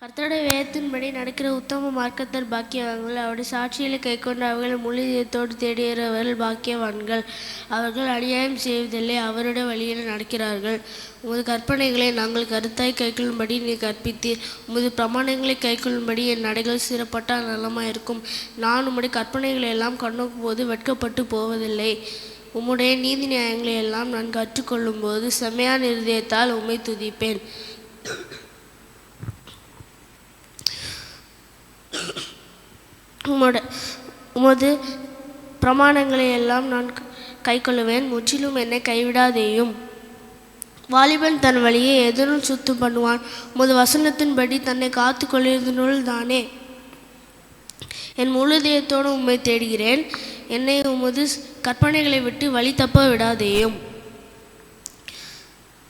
கர்த்தருடைய வேதத்தின்படி நடக்கிற உத்தம மார்க்கத்தர் பாக்கியவான்கள். அவருடைய சாட்சிகளை கைக்கொண்டு அவர்கள் முழு இதயத்தோடு தேடுகிறவர்கள் பாக்கியவான்கள். அவர்கள் அநியாயம் செய்வதில்லை, அவருடைய வழியில் நடக்கிறார்கள். உமது கற்பனைகளை நாங்கள் கருத்தாய் கைக்கொள்ளும்படி நீ கற்பித்தீர். உமது பிரமாணங்களை கைக்கொள்ளும்படி என் நடைகள் சிறப்பட்டால் நலமாயிருக்கும். நான் உம்முடைய கற்பனைகளை எல்லாம் கண்ணோக்கும் போது வெட்கப்பட்டு போவதில்லை. உம்முடைய நீதி நியாயங்களை எல்லாம் நான் கற்றுக்கொள்ளும் போது செம்மையான இருதயத்தால் உம்மை துதிப்பேன். உமது பிரமாணங்களை எல்லாம் நான் கைக்கொள்ளுவேன். முற்றிலும் என்னை கைவிடாதேயும். வாலிபன் தன் வழியை எதனும் சுத்தம் பண்ணுவான். உமது வசனத்தின்படி தன்னை காத்து கொள்ளிருந்தனுள் தானே. என் முழுதயத்தோடு உம்மை தேடுகிறேன். என்னை உமது கற்பனைகளை விட்டு வழி தப்ப விடாதேயும்.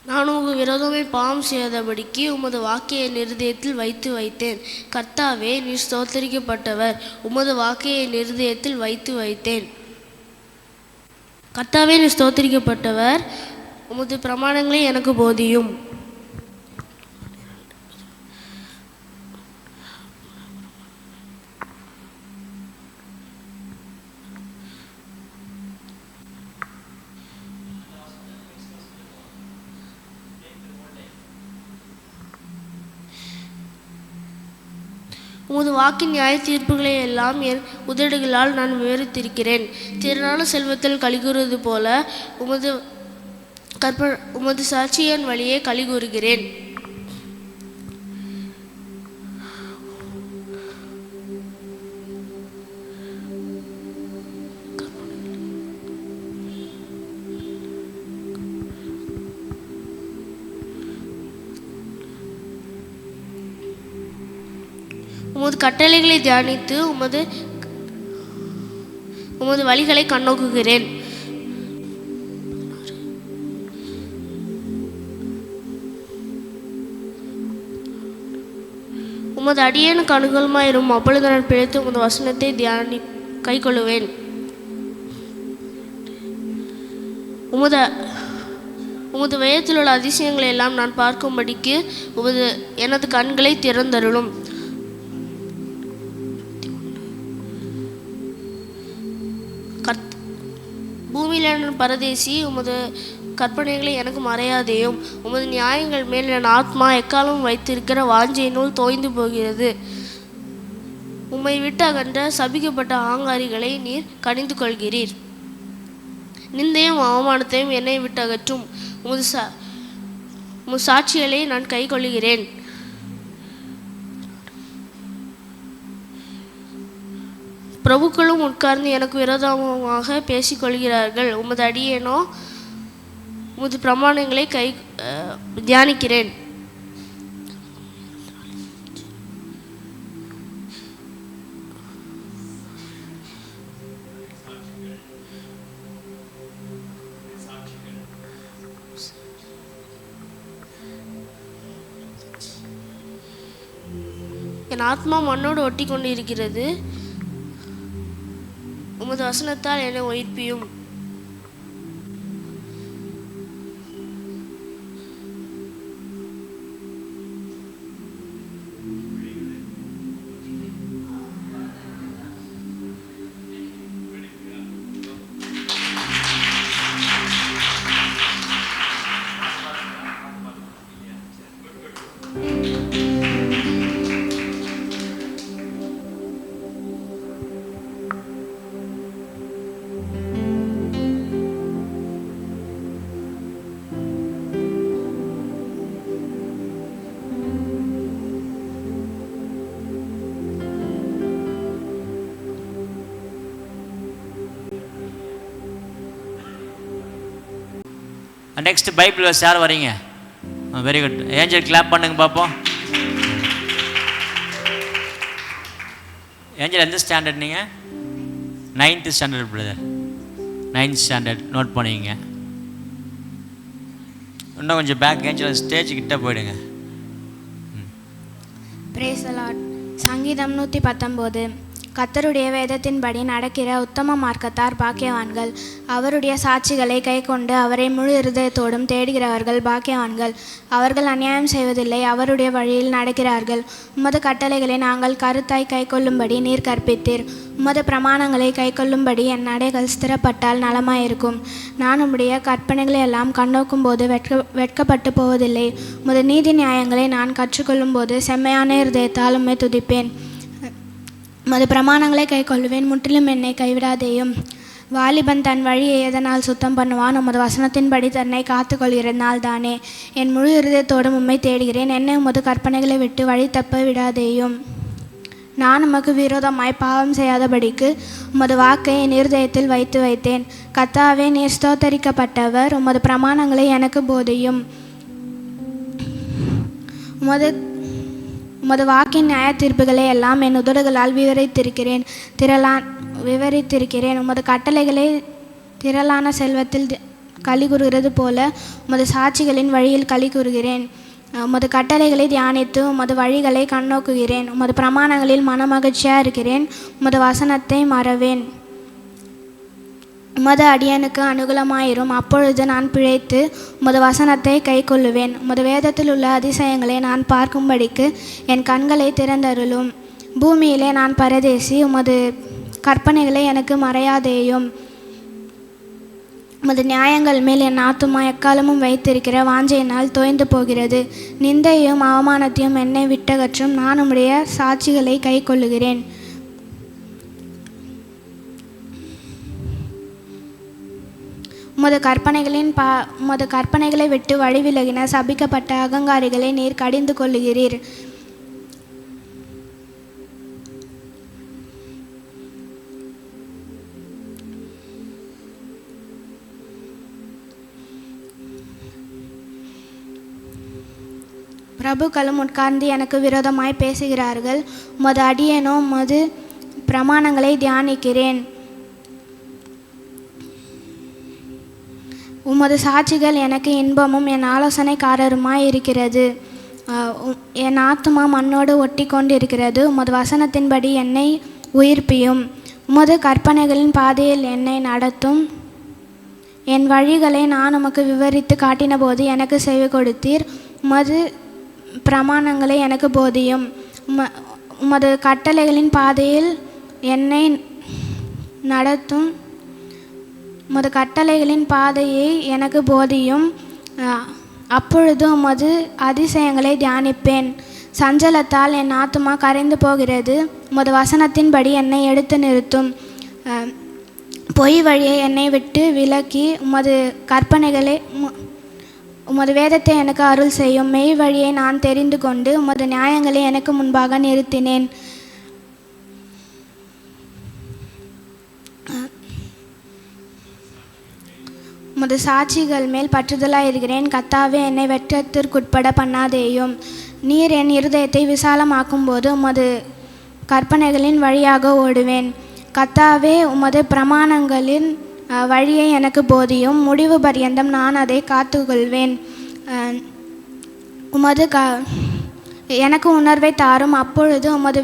நான் உமக்கு விரோதமே பாவம் செய்யாதபடிக்கு உமது வாக்கை என் இருதயத்தில் வைத்தேன். கர்த்தாவே, நீர் ஸ்தோத்தரிக்கப்பட்டவர். உமது வாக்கை என் இருதயத்தில் வைத்தேன். கர்த்தாவே, நீர் ஸ்தோத்தரிக்கப்பட்டவர். உமது பிரமாணங்களை எனக்கு போதியும். உமது வாக்கின் நியாய தீர்ப்புகளை எல்லாம் என் உதடுகளால் நான் விவரித்திருக்கிறேன். திரளான செல்வத்தில் கலிகூறுவது போல உமது சாட்சியின் வழியே கலிகூறுகிறேன். உமது கட்டளைகளை தியானித்து உமது வழிகளை கண்ணோக்குகிறேன். உமது அடியேனுக்கு அனுகூலமாயிரும். அப்பொழுது நான் பிழைத்து உமது வசனத்தை கைக்கொள்ளுவேன். உமது வேதத்தில் உள்ள அதிசயங்களை எல்லாம் நான் பார்க்கும்படிக்கு எனது கண்களை திறந்தருளும். பூமியிலான பரதேசி, உமது கற்பனைகளை எனக்கு மறையாதேயும். உமது நியாயங்கள் மேல் என் ஆத்மா எக்காலம் வைத்திருக்கிற வாஞ்சையினுள் தோய்ந்து போகிறது. உம்மை விட்டு அகன்ற சபிக்கப்பட்ட ஆங்காரிகளை நீர் கணிந்து கொள்கிறீர். நிந்தையும் அவமானத்தையும் என்னை விட்டு அகற்றும். உமது சாட்சிகளை நான் கை கொள்கிறேன். பிரபுக்களும் உட்கார்ந்து எனக்கு விரோதமாக பேசிக்கொள்கிறார்கள். உமது அடியேனோ உமது பிரமாணங்களை தியானிக்கிறேன். என் ஆத்மா மண்ணோடு ஒட்டி கொண்டு இருக்கிறது. உமது வசனத்தால் என்னை உயிர்ப்பியும். நெக்ஸ்ட் பைபிள் வேர்ஸ் யார் வரீங்க? Very good. ஏஞ்சல் கிளாப் பண்ணுங்க பார்ப்போம். ஏஞ்சல் எந்த ஸ்டாண்டர்ட் நீங்கள்? 9th standard brother. 9th standard note பண்ணிங்க. இன்னும் கொஞ்சம் பேக் ஏஞ்சல் ஸ்டேஜ் கிட்ட போயிடுங்க. Brace the lord. சங்கீதம் 119. கர்த்தருடைய வேதத்தின்படி நடக்கிற உத்தம மார்க்கத்தார் பாக்கியவான்கள். அவருடைய சாட்சிகளை கைக்கொண்டு அவரை முழு இருதயத்தோடும் தேடுகிறவர்கள் பாக்கியவான்கள். அவர்கள் அநியாயம் செய்வதில்லை, அவருடைய வழியில் நடக்கிறார்கள். உமது கட்டளைகளை நாங்கள் கருத்தாய் கைக்கொள்ளும்படி நீர் கற்பித்தீர். உமது பிரமாணங்களை கைக்கொள்ளும்படி என் நடைகள் ஸ்திரப்பட்டால் நலமாயிருக்கும். நான் உம்முடைய கற்பனைகளை எல்லாம் கண்ணோக்கும் போது வெட்கப்பட்டு போவதில்லை. உமது நீதி நியாயங்களை நான் கற்றுக்கொள்ளும் போது செம்மையான இருதயத்தால் உம்மை துதிப்பேன். உமது பிரமாணங்களை கைக்கொள்ளுவேன், முற்றிலும் என்னை கைவிடாதேயும். வாலிபன் தன் வழியை எதனால் சுத்தம் பண்ணுவான்? உமது வசனத்தின்படி தன்னை காத்து கொள்கிறனால் தானே. என் முழு இருதயத்தோடும் உம்மை தேடுகிறேன், என்னை உமது கற்பனைகளை விட்டு வழி தப்ப விடாதேயும். நான் உமக்கு விரோதமாய் பாவம் செய்யாதபடிக்கு உமது வாக்கை என் இருதயத்தில் வைத்தேன். கர்த்தாவே, நீர் ஸ்தோத்தரிக்கப்பட்டவர். உமது பிரமாணங்களை எனக்கு போதியும். உமது வாக்கின் நியாய தீர்ப்புகளை எல்லாம் என் உதடுகளால் விவரித்திருக்கிறேன். உமது கட்டளைகளை திரளான செல்வத்தில் களி கூறுகிறது போல உமது சாட்சிகளின் வழியில் களி கூறுகிறேன். உமது கட்டளைகளை தியானித்து உமது வழிகளை கண்ணோக்குகிறேன். உமது பிரமாணங்களில் மனமகிழ்ச்சியாக இருக்கிறேன். உமது வசனத்தை மறவேன். உமது அடியனுக்கு அனுகூலமாயிரும், அப்பொழுது நான் பிழைத்து உமது வசனத்தை கைக்கொள்ளுவேன். உமது வேதத்தில் உள்ள அதிசயங்களை நான் பார்க்கும்படிக்கு என் கண்களை திறந்தருளும். பூமியிலே நான் பரதேசி, உமது கற்பனைகளை எனக்கு மறையாதேயும். உமது நியாயங்கள் மேல் என் ஆத்துமா எக்காலமும் வைத்திருக்கிற வாஞ்சையினால் தோய்ந்து போகிறது. நிந்தையும் அவமானத்தையும் என்னை விட்டகற்றும். நான் உம்முடைய சாட்சிகளை கைக்கொள்ளுகிறேன். உமது கற்பனைகளை விட்டு வழி விலகின சபிக்கப்பட்ட அகங்காரிகளை நீர் கடிந்து கொள்ளுகிறீர். பிரபுக்களும் உட்கார்ந்து எனக்கு விரோதமாய் பேசுகிறார்கள். உமது அடியேனோ உமது பிரமாணங்களை தியானிக்கிறேன். உமது சாட்சிகள் எனக்கு இன்பமும் என் ஆலோசனைக்காரருமாய் இருக்கிறது. என் ஆத்துமா மண்ணோடு ஒட்டி கொண்டிருக்கிறது. உமது வசனத்தின்படி என்னை உயிர்ப்பியும். உமது கற்பனைகளின் பாதையில் என்னை நடத்தும். என் வழிகளை நான் உமக்கு விவரித்து காட்டின போது எனக்கு செவி கொடுத்தீர். உமது பிரமாணங்களை எனக்கு போதியும். உமது கட்டளைகளின் பாதையில் என்னை நடத்தும். உமது கட்டளைகளின் பாதையை எனக்கு போதியும். அப்பொழுது உமது அதிசயங்களை தியானிப்பேன். சஞ்சலத்தால் என் ஆத்துமா கரைந்து போகிறது. உமது வசனத்தின்படி என்னை எடுத்து நிறுத்தும். பொய் வழியை என்னை விட்டு விலக்கி உமது வேதத்தை எனக்கு அருள் செய்யும். மெய் வழியை நான் தெரிந்து கொண்டு உமது நியாயங்களை எனக்கு முன்பாக நிறுத்தினேன். உமது சாட்சிகள் மேல் பற்றுதலாக இருக்கிறேன். கர்த்தாவே, என்னை வெட்கத்திற்குட்பட பண்ணாதேயும். நீர் என் இருதயத்தை விசாலமாக்கும் போது உமது கற்பனைகளின் வழியாக ஓடுவேன். கர்த்தாவே, உமது பிரமாணங்களின் வழியை எனக்கு போதியும். முடிவு பரியந்தம் நான் அதை காத்துக்கொள்வேன். எனக்கு உணர்வை தாரும். அப்பொழுது உமது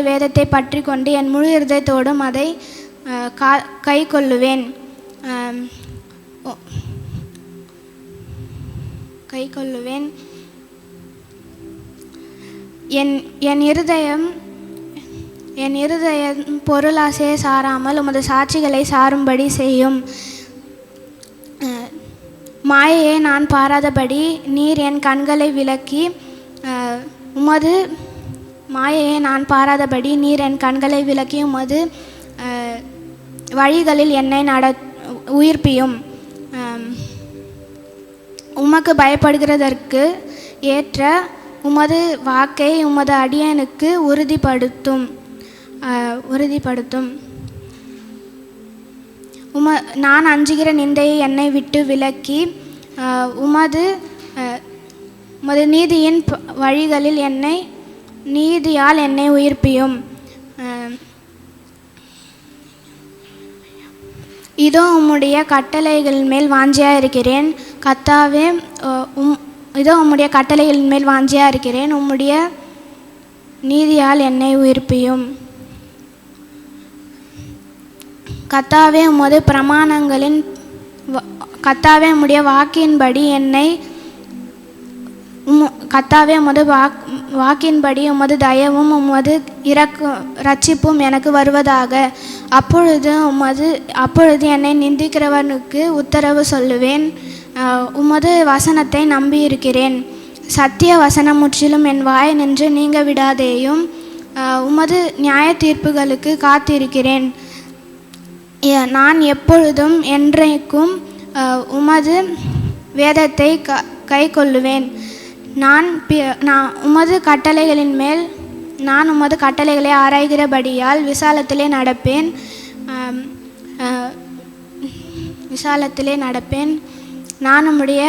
வேதத்தை பற்றி கொண்டு என் முழு இருதயத்தோடும் அதை கை கொள்ளுவேன். என் இருதயம் பொருளாசையை சாராமல் உமது சாட்சிகளை சாரும்படி செய்யும். மாயையை நான் பாராதபடி நீர் என் கண்களை விலக்கி உமது வழிகளில் என்னை உயிர்ப்பியும். உமக்கு பயப்படுகிறதற்கு ஏற்ற உமது வாக்கை உமது அடியனுக்கு உறுதிப்படுத்தும். நான் அஞ்சுகிற நிந்தையை என்னை விட்டு விலக்கி உமது நீதியின் வழிகளில் நீதியால் என்னை உயிர்ப்பியும். இதோ உம்முடைய கட்டளைகளின் மேல் வாஞ்சியாக இருக்கிறேன். கர்த்தாவே, இதோ உம்முடைய கட்டளைகளின் மேல் வாஞ்சியாக இருக்கிறேன். நீதியால் என்னை உயிர்ப்பியும். கர்த்தாவே உமது பிரமாணங்களின் கர்த்தாவே உம்முடைய வாக்கின்படி என்னை கர்த்தாவே உமது வாக்கின்படி உமது தயவும் உமது இரட்சிப்பும் எனக்கு வருவதாக. அப்பொழுது என்னை நிந்திக்கிறவனுக்கு உத்தரவு சொல்லுவேன். உமது வசனத்தை நம்பியிருக்கிறேன். சத்திய வசனம் முற்றிலும் என் வாய் நின்று நீங்க விடாதேயும். உமது நியாய தீர்ப்புகளுக்கு காத்திருக்கிறேன். நான் எப்பொழுதும் என்றைக்கும் உமது வேதத்தை கை கொள்ளுவேன். நான் உமது கட்டளைகளை ஆராய்கிறபடியால் விசாலத்திலே நடப்பேன். நான் உம்முடைய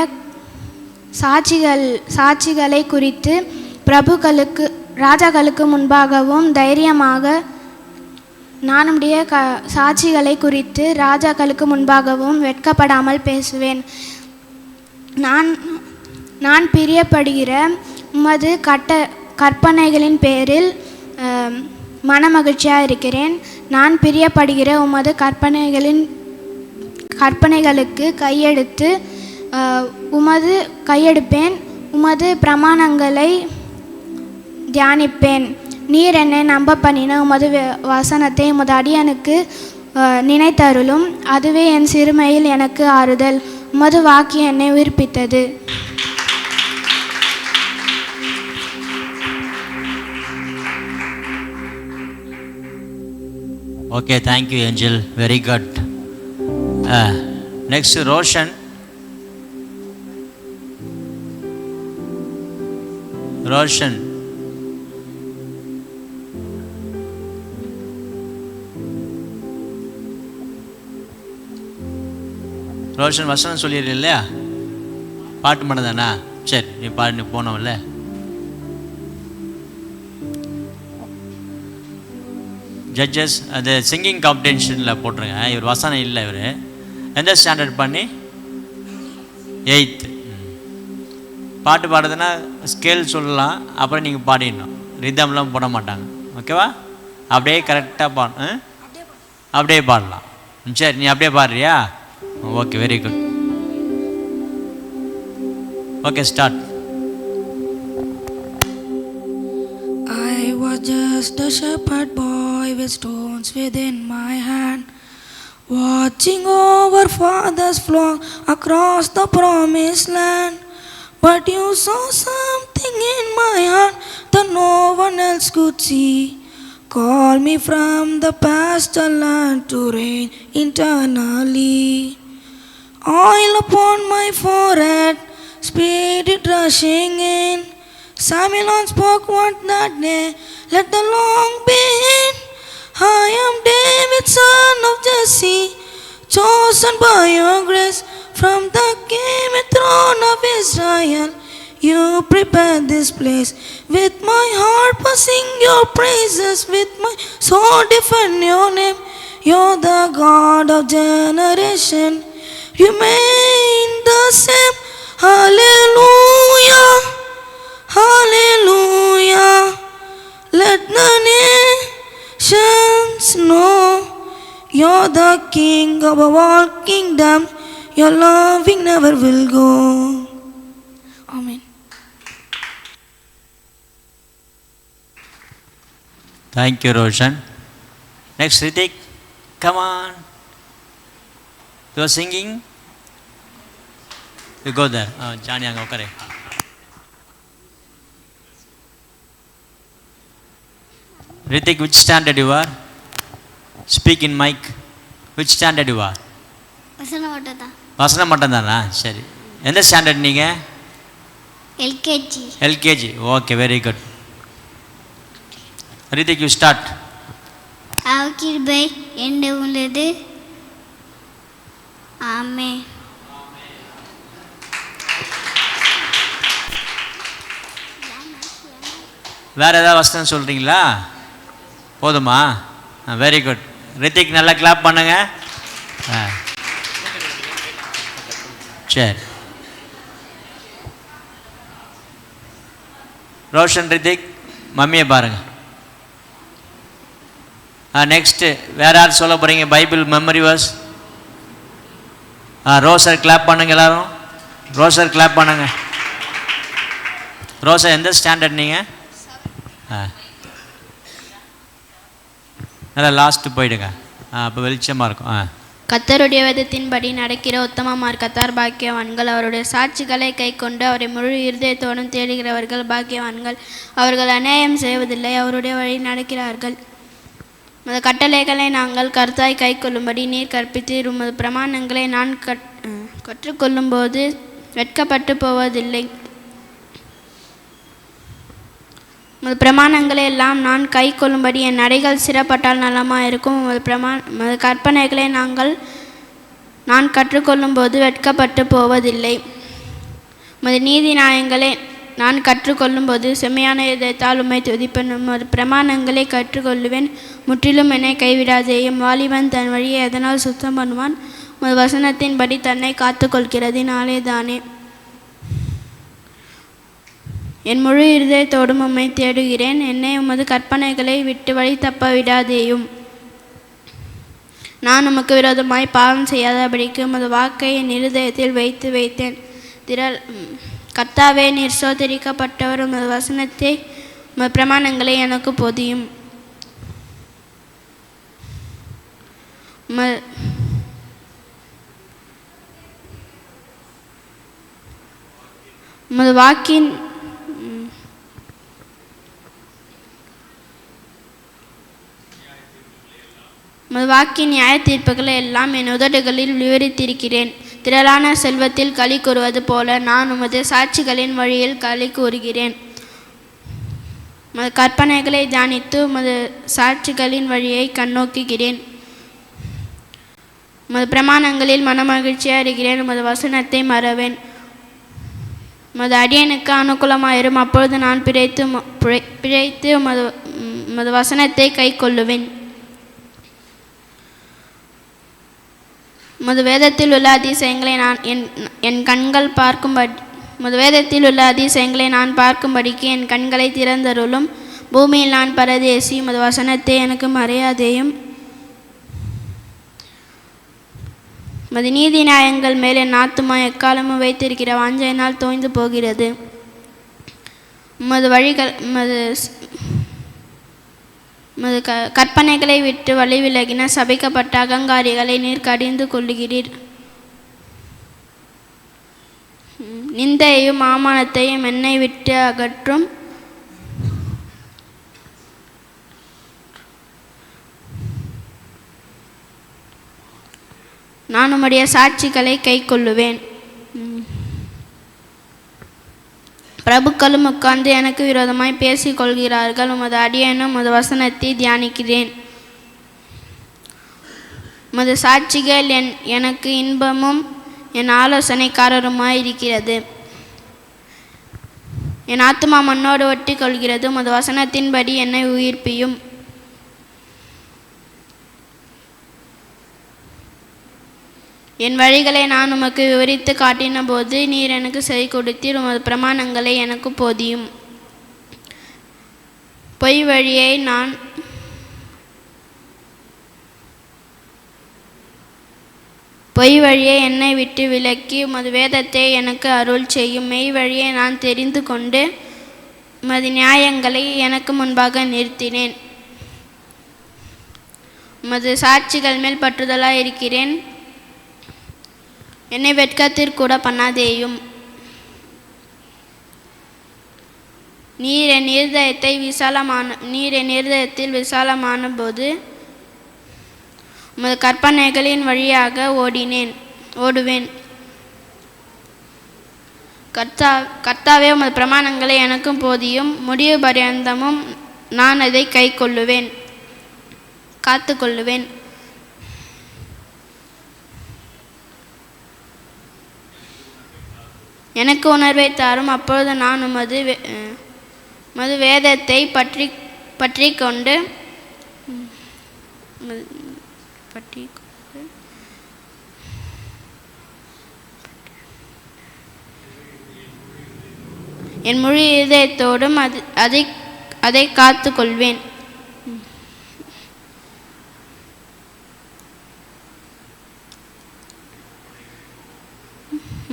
சாட்சிகளை குறித்து ராஜாக்களுக்கு முன்பாகவும் தைரியமாக நான் உம்முடைய சாட்சிகளை குறித்து ராஜாக்களுக்கு முன்பாகவும் வெட்கப்படாமல் பேசுவேன். நான் பிரியப்படுகிற உமது கற்பனைகளின் பேரில் மனமகிழ்ச்சியாக இருக்கிறேன். நான் பிரியப்படுகிற உமது கற்பனைகளுக்கு கையெடுப்பேன். உமது பிரமாணங்களை தியானிப்பேன். நீர் என்னை நம்ப பண்ணின உமது வசனத்தை உமது அடியனுக்கு நினைத்தருளும். அதுவே என் சிறுமையில் எனக்கு ஆறுதல். உமது வாக்கு என்னை உயிர்ப்பித்தது. Okay, thank you, Angel. Very good. Next, Roshan. Roshan. Roshan வசனம் சொல்லிடுற இல்லையா? பாட்டு மட்டும் தானா? சரி, நீ பாட்டு போனோம்ல. ஜட்ஜஸ் அது சிங்கிங் காம்படிஷனில் போட்டுருங்க. இவர் வசனம் இல்லை. இவர் எந்த ஸ்டாண்டர்ட் பண்ணி? 8th. பாட்டு பாடுறதுன்னா ஸ்கேல் சொல்லலாம், அப்புறம் நீங்கள் பாடிடணும். ரிதம்லாம் போட மாட்டாங்க. ஓகேவா? அப்படியே கரெக்டாக அப்படியே பாடலாம். சரி, நீ அப்படியே பாடுறியா? Okay, very good. Okay, start. I was just a shepherd boy with stones within my hand, watching over father's flock across the promised land. But you saw something in my heart that no one else could see. Call me from the pasture land to reign eternally. Oil upon my forehead, spirit rushing in. Samuel spoke what that day, let the long be in. I am David, son of Jesse, chosen by your grace from the king throne of Israel. You prepared this place. With my heart I sing your praises, with my soul defend your name. You're the God of generation, remain the same. Hallelujah, hallelujah. Let the nations know you're the King above all kingdom. Your loving never will go. Amen. Thank you, Roshan. Next, Ritik, come on. You are singing. You go there. Johnny, okay. Ritik, which standard you are? Speak in mic. Which standard you are? வசனம் மட்டும்தானா? சரி. எந்த standard நீங்கள்? LKG. Okay, very good. Hrithik, you start. கிருபை என்று உள்ளது. ஆமென். வேற ஏதாவது வசனம் சொல்கிறீங்களா? போதுமா? Very good. ரித்திக், நல்லா கிளாப் பண்ணுங்க. சரி. ரோஷன், ரித்திக், மம்மியை பாருங்கள். நெக்ஸ்ட்டு வேறு யார் சொல்ல போகிறீங்க? Bible memory verse. ரோசர் கிளாப் பண்ணுங்க எல்லாரும். ரோசர் கிளாப் பண்ணுங்க. ரோசர் எந்த ஸ்டாண்டர்ட் நீங்கள்? நல்லா லாஸ்ட்டு போயிடுங்க. அப்போ வெளிச்சமாக இருக்கும். கர்த்தருடைய வேதத்தின்படி நடக்கிற உத்தம மார்க்கத்தார் பாக்கியவான்கள். அவருடைய சாட்சிகளை கை கொண்டு அவரை முழு இருதயத்தோடும் தேடுகிறவர்கள் பாக்கியவான்கள். அவர்கள் அநியாயம் செய்வதில்லை, அவருடைய வழி நடக்கிறார்கள். உமது கட்டளைகளை நாங்கள் கருத்தாய் கை கொள்ளும்படி நீர் கற்பித்தீர். உமது பிரமாணங்களை நான் கற்றுக்கொள்ளும்போது வெட்கப்பட்டு போவதில்லை. உமது பிரமாணங்களை எல்லாம் நான் கை கொள்ளும்படி என் நடைகள் சிறப்பட்டால் நலமாக இருக்கும். உமது கற்பனைகளை நான் கற்றுக்கொள்ளும்போது வெட்கப்பட்டு போவதில்லை. உமது நீதி நியாயங்களை நான் கற்றுக்கொள்ளும்போது செம்மையான இதயத்தால் உம்மை துதிப்பேன். உமது பிரமாணங்களை கற்றுக்கொள்ளுவேன். முற்றிலும் என்னை கைவிடாதேயும். வாலிபன் தன் வழியை எதனால் சுத்தம் பண்ணுவான்? உமது வசனத்தின்படி தன்னை காத்து கொள்கிறதினாலே தானே. என் முழு இருதயத்தோடும் உம்மை தேடுகிறேன். என்னை உமது கற்பனைகளை விட்டு வழி தப்ப விடாதேயும். நான் உமக்கு விரோதமாய் பாவம் செய்யாதபடிக்கு உமது வாக்கை என் இருதயத்தில் வைத்தேன். கர்த்தாவே, நீர் சோதரிக்கப்பட்டவர். உமது வசனத்தை உமது பிரமாணங்களை எனக்கு போதியும். உமது வாக்கின் நியாய தீர்ப்புகளை எல்லாம் என் உதடுகளில் விவரித்திருக்கிறேன். திரளான செல்வத்தில் களி கூறுவது போல நான் உமது சாட்சிகளின் வழியில் களி கூறுகிறேன். உமது கற்பனைகளை தியானித்து உமது சாட்சிகளின் வழியை கண்ணோக்குகிறேன். உமது பிரமாணங்களில் மனமகிழ்ச்சியாக இருக்கிறேன். உமது வசனத்தை மறவேன். உமது அடியனுக்கு அனுகூலமாயிரும். அப்பொழுது நான் பிழைத்து உமது வசனத்தை கை கொள்ளுவேன். உமது வேதத்தில் உள்ள அதிசயங்களை என் கண்கள் பார்க்கும்படி உமது வேதத்தில் உள்ள அதிசயங்களை நான் பார்க்கும்படிக்கு என் கண்களை திறந்தருளும். பூமியில் நான் பரதேசி. உமது வசனத்தை எனக்கு மறையாதேயும். உமது நீதி நியாயங்கள் மேல் என் ஆத்துமா எக்காலமும் வைத்திருக்கிற வாஞ்சையினால் தோய்ந்து போகிறது. உமது வழிகள் உமது கற்பனைகளை விட்டு வழி விலகின சபிக்கப்பட்ட அகங்காரிகளை நீர் கடிந்து கொள்ளுகிறீர். நிந்தையையும் அவமானத்தையும் என்னை விட்டு அகற்றும். நான் உம்முடைய சாட்சிகளை கை கொள்ளுவேன். பிரபுக்களும் உட்கார்ந்து எனக்கு விரோதமாய் பேசிக் கொள்கிறார்கள். உமது அடியேனும் உமது வசனத்தை தியானிக்கிறேன். உமது சாட்சிகள் எனக்கு இன்பமும் என் ஆலோசனைக்காரருமாய் இருக்கிறது. என் ஆத்துமா மண்ணோடு ஒட்டி கொள்கிறது. உமது வசனத்தின்படி என்னை உயிர்ப்பியும். என் வழிகளை நான் உமக்கு விவரித்து காட்டின போது நீர் எனக்கு செவி கொடுத்தீர். உமது பிரமாணங்களை எனக்கு போதியும். பொய் வழியை என்னை விட்டு விலக்கி உமது வேதத்தை எனக்கு அருள் செய்யும். மெய் வழியை நான் தெரிந்து கொண்டு உமது நியாயங்களை எனக்கு முன்பாக நிறுத்தினேன். உமது சாட்சிகள் மேல் பற்றுதலாக இருக்கிறேன். என்னை வெட்கத்திற்கூட பண்ணாதேயும். நீர் என் இருதயத்தில் விசாலமான போது உமது கற்பனைகளின் வழியாக ஓடுவேன். கர்த்தாவே, உமது பிரமாணங்களை எனக்கும் போதியும். முடிவு பரியந்தமும் நான் அதை காத்துக்கொள்ளுவேன். எனக்கு உணர்வை தாரும். அப்பொழுது நான் உமது வேதத்தை பற்றி கொண்டு என் முழு இதயத்தோடும் அதை காத்து கொள்வேன்.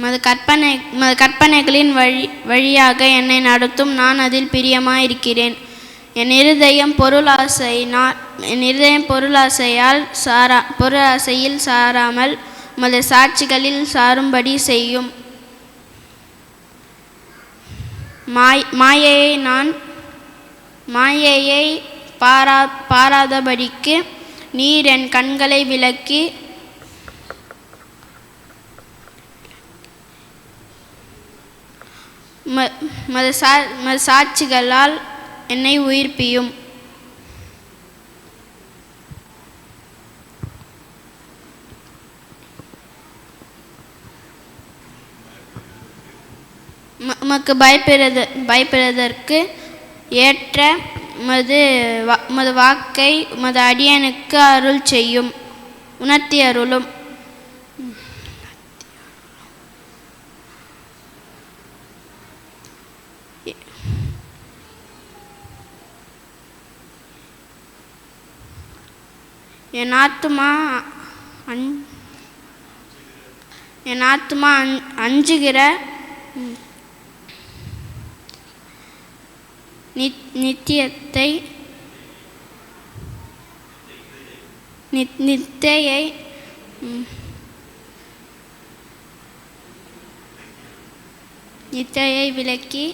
மது கற்பனைகளின் வழியாக என்னை நடத்தும். நான் அதில் பிரியமாயிருக்கிறேன். என் இருதயம் பொருளாசையில் சாராமல் மது சாட்சிகளில் சாரும்படி செய்யும். மாயையை பாராதபடிக்கு நீர் என் கண்களை விலக்கி மது சாட்சிகளால் என்னை உயிர்ப்பியும். உமக்கு பயப்படுவதற்கு ஏற்ற மது வாக்கை மது அடியனுக்கு அருள் செய்யும், உணர்த்தி அருளும். என் ஆத்துமா அஞ்சுகிற நித்தையை விலக்கி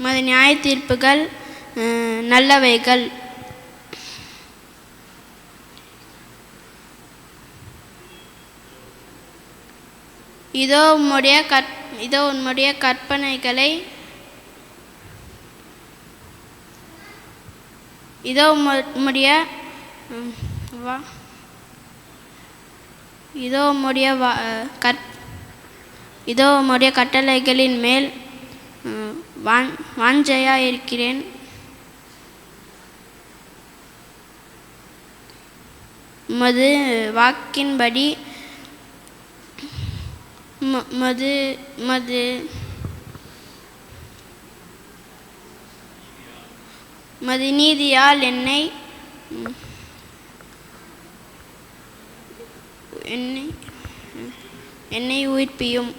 மது நியாய தீர்ப்புகள் நல்லவைகள். இதோ உம்முடைய கற்பனைகளை இதோ உம்முடைய கட்டளைகளின் மேல் வாஞ்சையா இருக்கிறேன். மது வாக்கின்படி மது நீதியால் என்னை உயிர்ப்பியும்.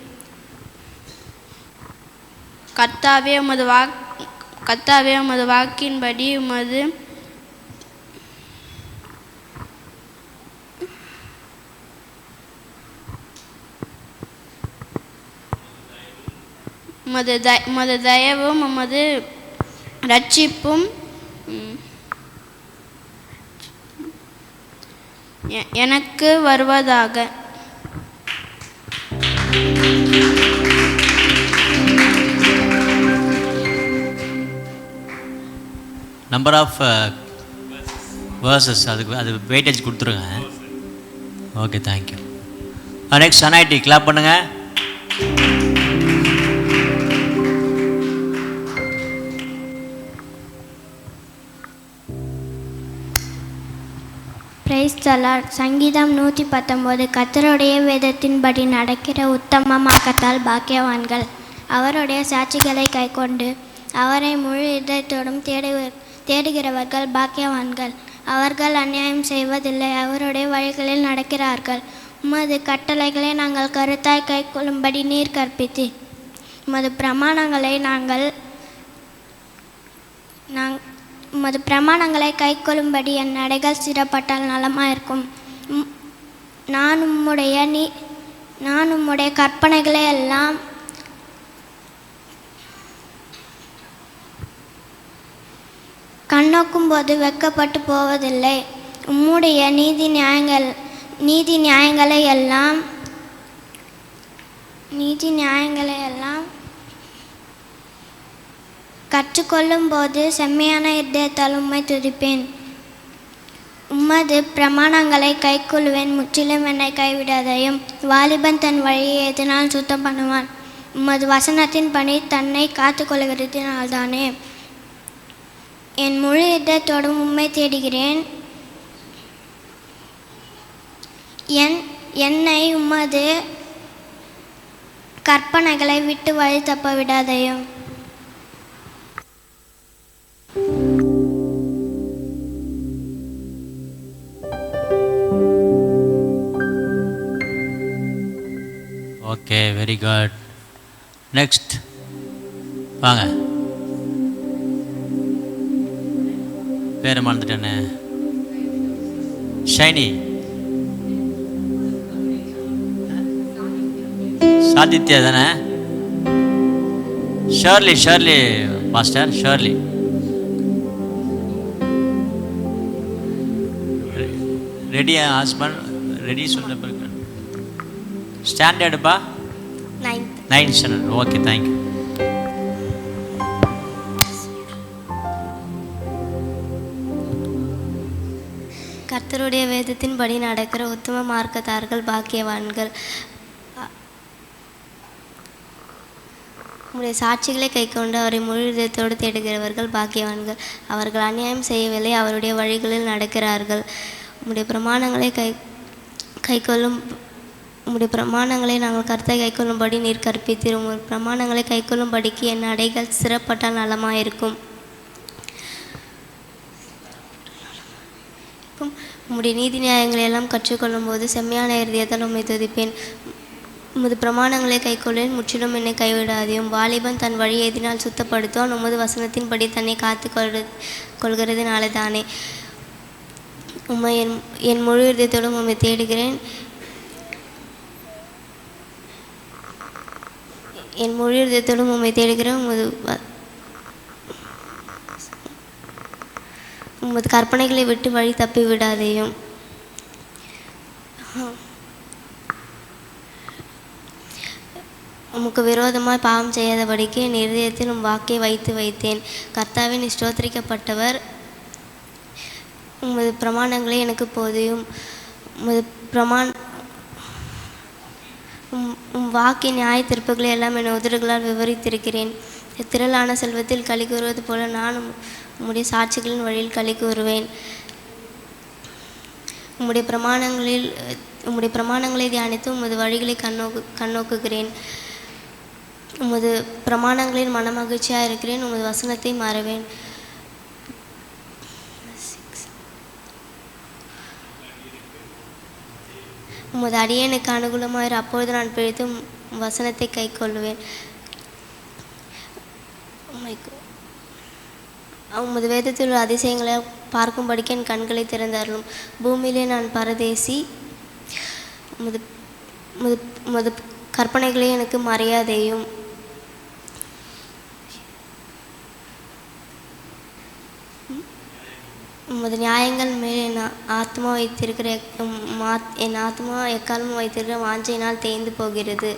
கர்த்தாவே உமது வாக்கின்படி உமது தயவும் உமது இரட்சிப்பும் எனக்கு வருவதாக. நம்பர் ஆஃப் வேர்சஸ் அது வெயிட்டேஜ் கொடுத்துருங்க. Okay, thank you. நெக்ஸ்ட் அனைடி கிளாப் பண்ணுங்க. Praise the lord. சங்கீதம் 119. கர்த்தருடைய வேதத்தின்படி நடக்கிற உத்தம மார்க்கத்தால் பாக்கியவான்கள். அவருடைய சாட்சிகளை கைக்கொண்டு அவரை முழு இதயத்தோடும் தேடுகிறவர்கள் பாக்கியவான்கள். அவர்கள் அநியாயம் செய்வதில்லை, அவருடைய வழிகளில் நடக்கிறார்கள். உமது கட்டளைகளை நாங்கள் கருத்தாய் கைக்கொள்ளும்படி நீர் கற்பித்து உமது பிரமாணங்களை கைக்கொள்ளும்படி என் நடைகள் சிறப்பட்டால் நலமாயிருக்கும். நான் உம்முடைய கற்பனைகளை எல்லாம் கண்ணோக்கும் போது வெட்கப்பட்டு போவதில்லை. உம்முடைய நீதி நியாயங்களை எல்லாம் கற்றுக்கொள்ளும் போது செம்மையான இதயத்தால் உம்மை துதிப்பேன். உம்மது பிரமாணங்களை கைக்கொள்வேன், முற்றிலும் என்னை கைவிடாதையும். வாலிபன் தன் வழியை எதனால் சுத்தம் பண்ணுவான்? உமது வசனத்தின் பணி தன்னை காத்து கொள்கிறதினால்தானே. என் முழு இதயத்தோடும் உம்மை தேடுகிறேன். என்னை உமது கற்பனைகளை விட்டு வழி தப்ப விடாதையும். Okay, very good. நெக்ஸ்ட் வாங்க. பேரை மறந்துட்டேனே. ஷைனி, சாதித்யா தானே? Shirley pastor Shirley. ரெடியா ஹஸ்பண்ட்? ரெடி சொல்ல பிறகு ஸ்டாண்டர்டுப்பா? 9th standard. Okay, thank you. கர்த்தருடைய வேதத்தின்படி நடக்கிற உத்தம மார்க்கத்தார்கள் பாக்கியவான்கள். உம்முடைய சாட்சிகளை கைக்கொண்டு அவரை முழு இதயத்தோடு தேடுகிறவர்கள் பாக்கியவான்கள். அவர்கள் அநியாயம் செய்யவில்லை, அவருடைய வழிகளில் நடக்கிறார்கள். உம்முடைய பிரமாணங்களை கைக்கொள்ளும் உம்முடைய பிரமாணங்களை நாங்கள் கர்த்தரை கைக்கொள்ளும்படி நீர் கற்பித்தீர். உங்கள் பிரமாணங்களை கைக்கொள்ளும்படிக்கு என் நடைகள் சிறப்பட்டால் நலமாயிருக்கும். உம்முடைய நீதி நியாயங்களை எல்லாம் கற்றுக்கொள்ளும் போது செம்மையான இருதயத்தால் உம்மை துதிப்பேன். உமது பிரமாணங்களை கைக்கொள்ளேன், முற்றிலும் என்னை கைவிடாதையும். வாலிபன் தன் வழியை எதினால் சுத்தப்படுத்துவான், உமது வசனத்தின்படி தன்னை காத்து கொள்கிறதுனால தானே. உம்மை என் முழு இதயத்தோடும் உம்மை தேடுகிறேன். என் முழு இதயத்தோடும் உம்மை தேடுகிறேன். உமது கற்பனைகளை விட்டு வழி தப்பி விடாதேயும். உமக்கு விரோதமாய் பாவம் செய்யாதபடிக்கு என் இருதயத்தில் உம் வாக்கை வைத்தேன். கர்த்தாவின் ஸ்தோத்திரிக்கப்பட்டவர். உமது பிரமாணங்களே எனக்கு போதியும். உம் வாக்கின் நியாய தீர்ப்புகளை எல்லாம் என் உதடுகளால் விவரித்திருக்கிறேன். திரளான செல்வத்தில் களி கூறுவது போல நான் உம்முடைய சாட்சிகளின் வழியில் களி கூறுவேன். உம்முடைய பிரமாணங்களை தியானித்து உமது வழிகளை கண்ணோக்குகிறேன். உமது பிரமாணங்களின் மனமகிழ்ச்சியாக இருக்கிறேன். உமது வசனத்தை மறவேன். உமது அடியனுக்கு அனுகூலமாயிரு, அப்பொழுது நான் பிழைத்து வசனத்தை கை கொள்ளுவேன். உமது வேதத்தில் உள்ள அதிசயங்களை பார்க்கும்படிக்கு என் கண்களை திறந்தார்களும். பூமியிலே நான் பரதேசி, உமது கற்பனைகளே எனக்கு மரியாதையும். உமது நியாயங்கள் மேல் என் ஆத்மா வைத்திருக்கிற என் ஆத்மா எக்காலமும் வைத்திருக்கிற வாஞ்சையினால் தேய்ந்து போகிறது.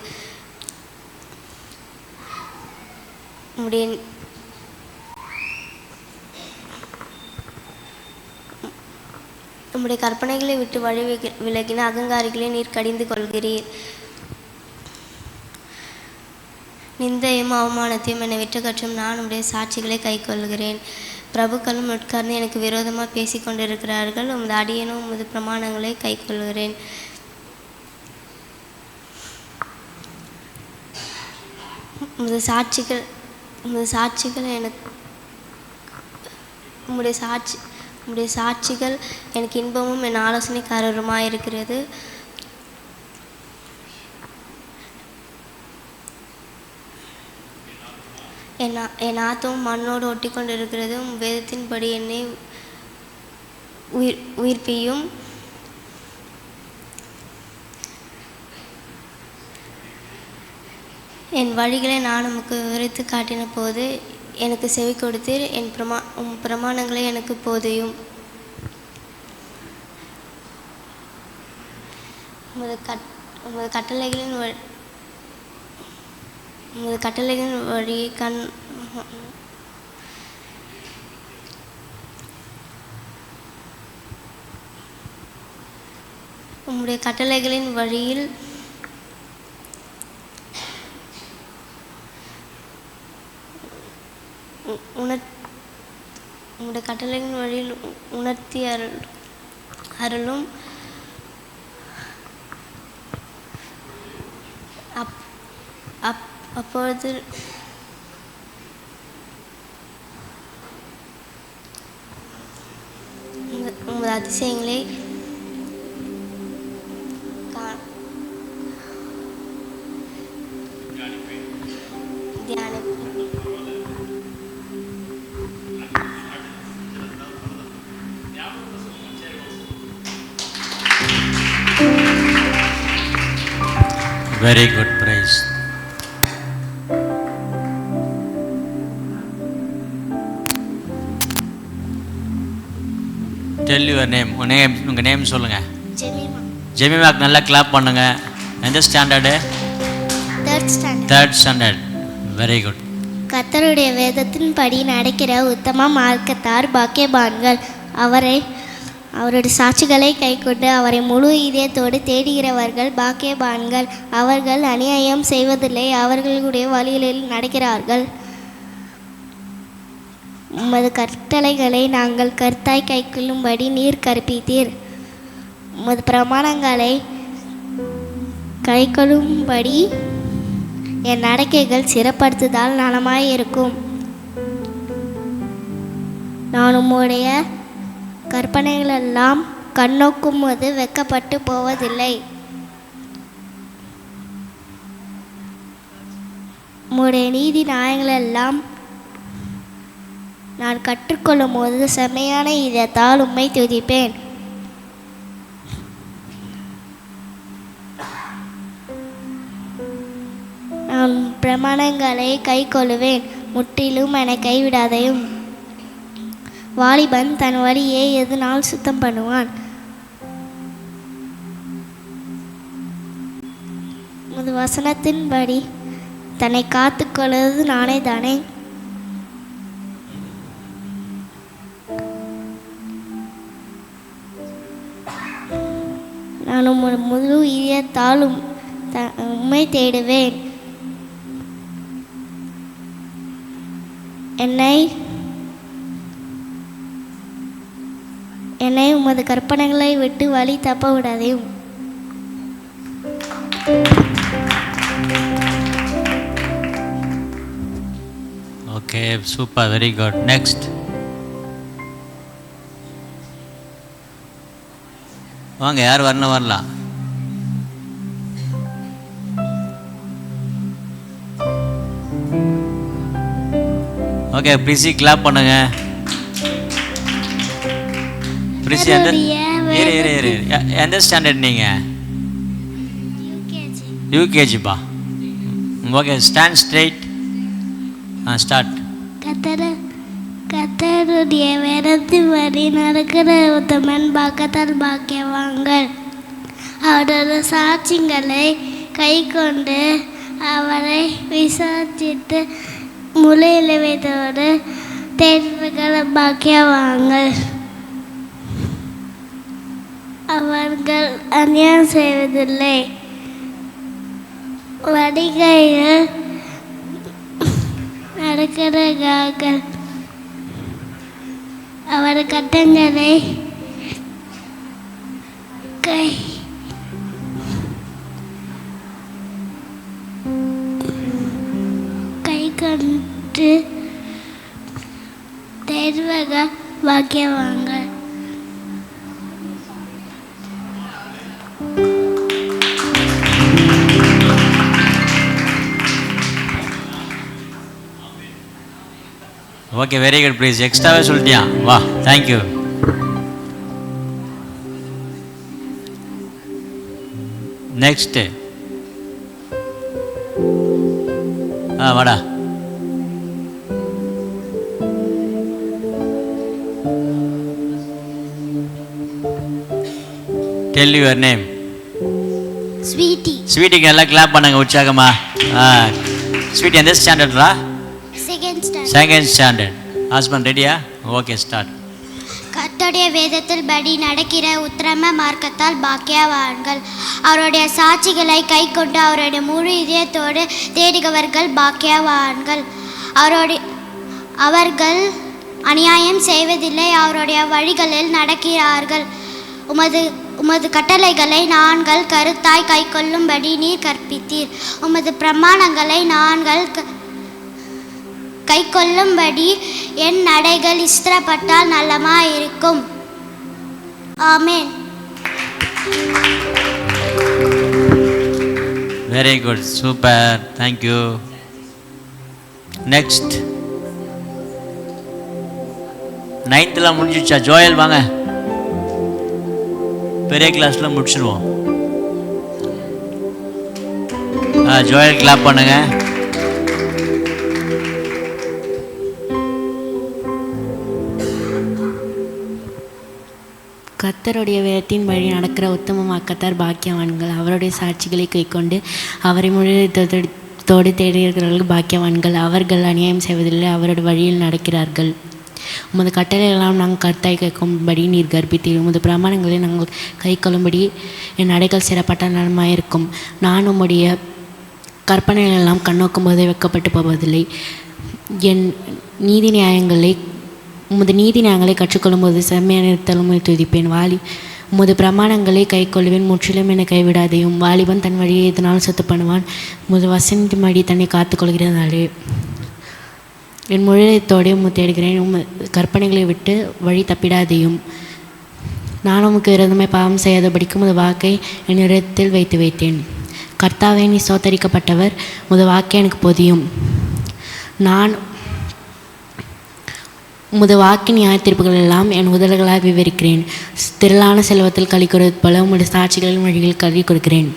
உம்முடைய கற்பனைகளை விட்டு வழி விலகின அகங்காரிகளை நீர் கடிந்து கொள்கிறீர். நிந்தையும் அவமானத்தையும் என்னை விட்டுக்கற்றும் நான் உம்முடைய சாட்சிகளை கை கொள்கிறேன். பிரபுக்களும் உட்கார்ந்து எனக்கு விரோதமாக பேசி கொண்டிருக்கிறார்கள். உமது அடியனும் உமது பிரமாணங்களை கை கொள்கிறேன். உமது சாட்சிகள் எனக்கு இன்பமும் என் ஆலோசனைக்காரருமாக இருக்கிறது. என் ஆத்மாவும் மண்ணோடு ஒட்டி கொண்டிருக்கிறது. வேதத்தின்படி என்னை உயிர்ப்பியும். என் வழிகளை நான் உமக்கு விவரித்து காட்டின போது எனக்கு செவி கொடுத்தீர். உம் பிரமாணங்களை எனக்கு போதையும். உமது கட்டளைகளின் வழியை உம்முடைய கட்டளைகளின் வழியில் உம்முடைய கட்டளைகளின் வழியில் உணர்த்தி அருளும். அப் அப் அப்பொழுது உமது அதிசயங்களை தியானிப்பேன். Very good, praise. Tell your name. உங்கள் நேம் சொல்லுங்கள். ஜெமிமா. ஜெமிமாக்கு நல்லா கிளாப் பண்ணுங்க. எந்த standard? Third standard. Very good. கர்த்தருடைய வேதத்தின்படி நடக்கிற உத்தம மார்க்கத்தார் பாக்கியவான்கள். அவருடைய சாட்சிகளை கைக்கொண்டு அவரை முழு இதயத்தோடு தேடுகிறவர்கள் பாக்கியவான்கள். அவர்கள் அநியாயம் செய்வதில்லை, அவர்களுடைய வழிகளில் நடக்கிறார்கள். உமது கட்டளைகளை நாங்கள் கருத்தாய் கைக்கொள்ளும்படி நீர் கற்பித்தீர். உமது பிரமாணங்களை கைக்கொள்ளும்படி என் நடக்கைகள் சிறப்படுத்துதல் நலமாயிருக்கும். நான் உம்முடைய கற்பனைகளெல்லாம் கண்ணோக்கும் போது வெட்கப்பட்டு போவதில்லை. உம்முடைய நீதி நியாயங்களெல்லாம் நான் கற்றுக்கொள்ளும் போது செம்மையான இதயத்தால் உம்மை துதிப்பேன். நான் பிரமாணங்களை கைக்கொள்ளுவேன், முற்றிலும் என்னை கைவிடாதையும். வாலிபன் தன் வழியை எதனால் சுத்தம் பண்ணுவான்? உமது வசனத்தின்படி தன்னை காத்துக்கொள்வது நானே தானே. நான் முழு இதயத்தால் உம்மை தேடுவேன். என்னை உமது கற்பனைகளை விட்டு வழி தப்ப விடாதையும். Okay, super, very good. Next வாங்க, யார் வரணும் வரலாம். ஓகே, பிரிசி கிளாப் பண்ணுங்க. பிரிசி எந்த ஸ்டாண்டர்ட் நீங்கள்? யூகேஜிப்பா. Okay, stand straight. ஸ்டார்ட். கர்த்தருடைய வேதத்தின்படி நடக்கிற உத்தமன் பாக்கியத்தார் பாக்கியவான்கள். அவரது சாட்சிகளை கை கொண்டு அவரை விசாரித்து முழு இலவத்தோடு தேடுகிற பாக்கியவான்கள். அவர்கள் அநியாயம் செய்வதில்லை, வடிகையில் நடக்கிறார்கள். அவர் கட்டங்களை கை கொண்டு தேடுவர்கள் பாக்கியவான்கள். Okay, very good. ப்ளீஸ், எக்ஸ்ட்ராவே சொல்லிட்டியா? வா, தேங்க்யூ. நெக்ஸ்ட்டு வாடா. Tell your name. ஸ்வீட்டி. ஸ்வீட்டிக்கு எல்லாம் கிளாப் பண்ணுங்க உற்சாகமா. ஸ்வீட்டி எந்த ஸ்டாண்டர்ட்ரா? Second standard. ஹஸ்பண்ட் ரெடியா? Okay, start. கர்த்தருடைய வேதத்தில் படி நடக்கிற உத்தம மார்க்கத்தால் பாக்கியவான்கள். அவருடைய சாட்சிகளை கை கொண்டு அவருடைய முழு இதயத்தோடு தேடுகிறவர்கள் பாக்கியவான்கள். அவர்கள் அநியாயம் செய்வதில்லை, அவருடைய வழிகளில் நடக்கிறார்கள். உமது கட்டளைகளை நாங்கள் கருத்தாய் கைக்கொள்ளும்படி நீர் கற்பித்தீர். உமது பிரமாணங்களை நாங்கள் கைக்கொள்ளும்படி என் நடைகள் ஸ்திரப்பட்டால் நல்லமாயிருக்கும். ஆமென். Very good, super, thank you. Next 9th முடிஞ்சிச்சா? ஜோயல் வாங்க, பெரிய கிளாஸ்ல முடிச்சிருவோம். ஜோயல் கிளாப் பண்ணுங்க. கர்த்தருடைய வேதத்தின் வழி நடக்கிற உத்தமமாக்கத்தார் பாக்கியவான்கள். அவருடைய சாட்சிகளை கைக்கொண்டு அவரை முழுதோடு தேடுகிறவர்கள் பாக்கியவான்கள். அவர்கள் அநியாயம் செய்வதில்லை, அவருடைய வழியில் நடக்கிறார்கள். உமது கட்டளைகளெல்லாம் நாங்கள் கருத்தாய் கைக்கொள்ளும்படி நீர் கற்பித்தீர். உமது பிரமாணங்களை நாங்கள் கைக்கொள்ளும்படி என் நடைகள் சிறப்பட்ட நலமாயிருக்கும். நான் உம்முடைய கற்பனைகளெல்லாம் கண்ணோக்கும் போது வைக்கப்பட்டு போவதில்லை. என் நீதி நியாயங்களை உமது நீதி நியாயங்களை கற்றுக்கொள்ளும்போது செம்மையான தலைமை துதிப்பேன். உமது பிரமாணங்களை கைக்கொள்வேன், முற்றிலும் என்னை கைவிடாதையும். வாலிபன் தன் வழியை எதனால் சுத்தம் பண்ணுவான், உமது வசனத்தின் வழி தன்னை காத்துக்கொள்கிறதாலே. என் முழுதத்தோடு தேடுகிறேன், உமது கற்பனைகளை விட்டு வழி தப்பிடாதையும். நான் உமக்கு விரோதமாய் பாவம் செய்யாதபடிக்கு உமது வாக்கை என் இடத்தில் வைத்தேன். கர்த்தாவே, நீ சோத்தரிக்கப்பட்டவர், உமது வாக்கை எனக்கு போதியும். நான் உமது வாக்கின் நியாயத்தீர்ப்புகள் எல்லாம் என் உதல்களாக விவரிக்கிறேன். திரளான செல்வத்தில் களி கொடுப்பது போல உமது சாட்சிகளின் வழிகளில் களி கொடுக்கிறேன்.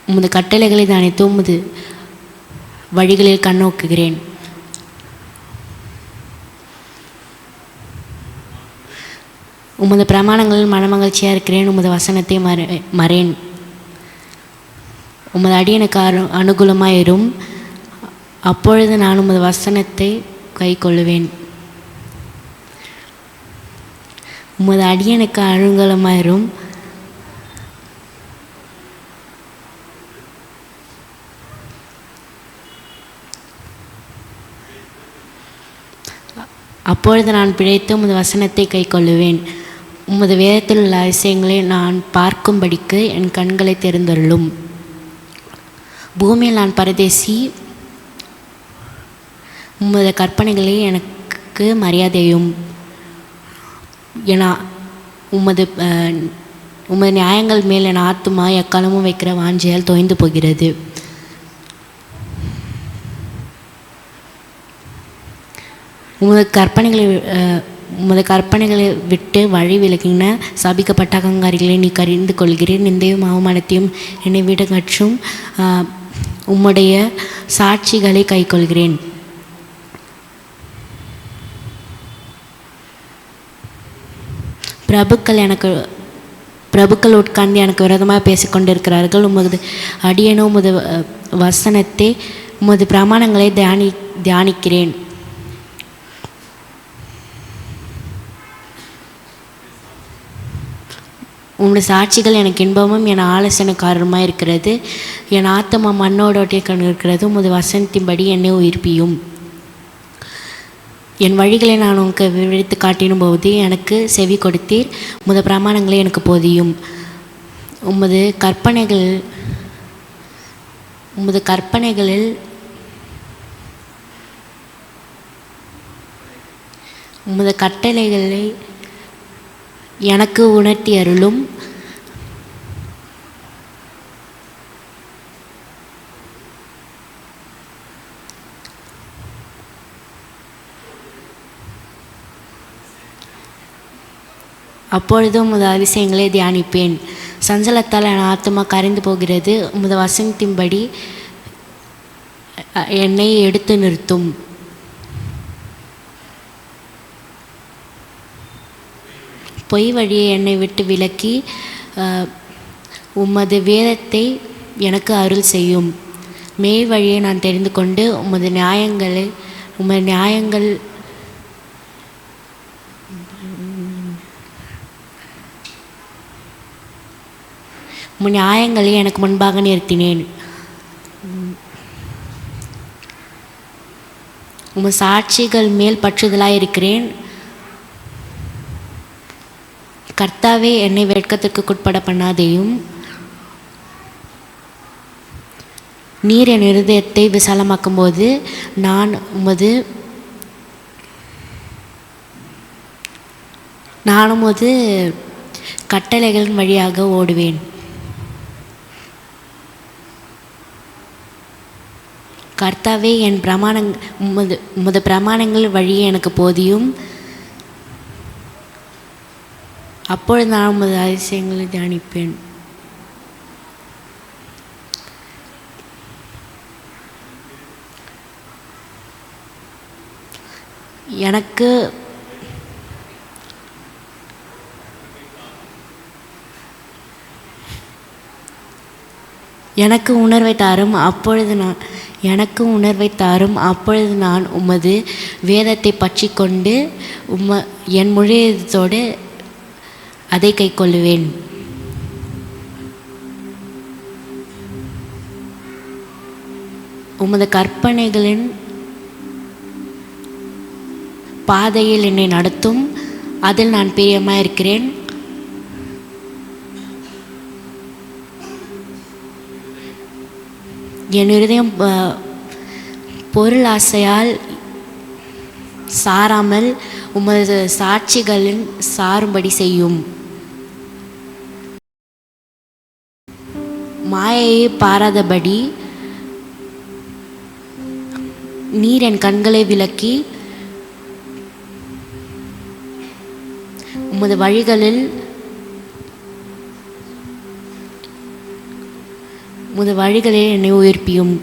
உமது கட்டளைகளை தியானித்து உமது வழிகளில் கண்ணோக்குகிறேன். உமது பிரமாணங்களில் மனமகிழ்ச்சியாக இருக்கிறேன். உமது வசனத்தை மறேன். உமது அடியனுக்கு அனுகூலமாயிரும், அப்பொழுது நான் உமது வசனத்தை கை கொள்ளுவேன். உமது அடியனுக்கு அனுகூலமாயிரும், அப்பொழுது நான் பிழைத்து உமது வசனத்தை கை கொள்ளுவேன். உமது வேதத்தில் உள்ள அதிசயங்களை நான் பார்க்கும்படிக்கு என் கண்களை திறந்தருளும். பூமியில் நான் பரதேசி, உமது கற்பனைகளை எனக்கு மரியாதையும். ஏன்னா உமது நியாயங்கள் மேல் என் ஆத்துமா எக்காலமும் வைக்கிற வாஞ்சையால் தோய்ந்து போகிறது. உமது கற்பனைகளை விட்டு வழி விலகின சபிக்கப்பட்ட அகங்காரிகளை நீ கரிந்து கொள்கிறேன். நிந்தையும் அவமானத்தையும் என்னை விட கற்றும் உம்முடைய சாட்சிகளை கைக்கொள்கிறேன். பிரபுக்கள் உட்கார்ந்து எனக்கு விரோதமாக பேசிக்கொண்டிருக்கிறார்கள். உமது அடியனோ உமது வசனத்தை உமது பிரமாணங்களை தியானிக்கிறேன். உமது சாட்சிகள் எனக்கு இன்பமும் என் ஆலோசனைக்காரருமாக இருக்கிறது. என் ஆத்மா மண்ணோடோட்டே இருக்கிறது. உமது வசனத்தின்படி என்னை உயிர்ப்பியும். என் வழிகளை நான் உனக்கு விவரித்து காட்டினும் போது எனக்கு செவி கொடுத்தீர். உமது பிரமாணங்களை எனக்கு போதியும். உமது கற்பனைகளில் உமது கட்டளைகளை எனக்கு உணர்த்தி அருளும். அப்பொழுது உமது அதிசயங்களை தியானிப்பேன். சஞ்சலத்தால் என் ஆத்மா கரைந்து போகிறது. உமது வசனத்தின்படி என்னை எடுத்து நிறுத்தும். பொய் வழியை என்னை விட்டு விலக்கி உமது வேதத்தை எனக்கு அருள் செய்யும். மெய் வழியை நான் தெரிந்து கொண்டு உமது நியாயங்களை எனக்கு முன்பாக நிறுத்தினேன். உமது சாட்சிகள் மேல் பற்றுதலாக இருக்கிறேன். கர்த்தாவே, என்னை வெட்கத்திற்குட்பட பண்ணாதேயும். நீர் என் இருதயத்தை விசாலமாக்கும்போது நான் உமது கட்டளைகளின் வழியாக ஓடுவேன். கர்த்தாவே, என் உமது பிரமாணங்கள் வழியே எனக்கு போதியும். அப்பொழுது நான் உமது அதிசயங்களை தியானிப்பேன். எனக்கு உணர்வை தாரும். அப்பொழுது நான் உமது வேதத்தை பற்றி கொண்டு என் முழுதோடு அதை கைக்கொள்ளுவேன். உமது கற்பனைகளின் பாதையில் என்னை நடத்தும். அதில் நான் பிரியமாக இருக்கிறேன். என் இருதயம் பொருள் ஆசையால் சாராமல் உமது சாட்சிகளின் சாரும்படி செய்யும். மாயையை பாராதபடி நீர் என் கண்களை விலக்கி உமது வழிகளில் என்னை உயிர்ப்பியும்.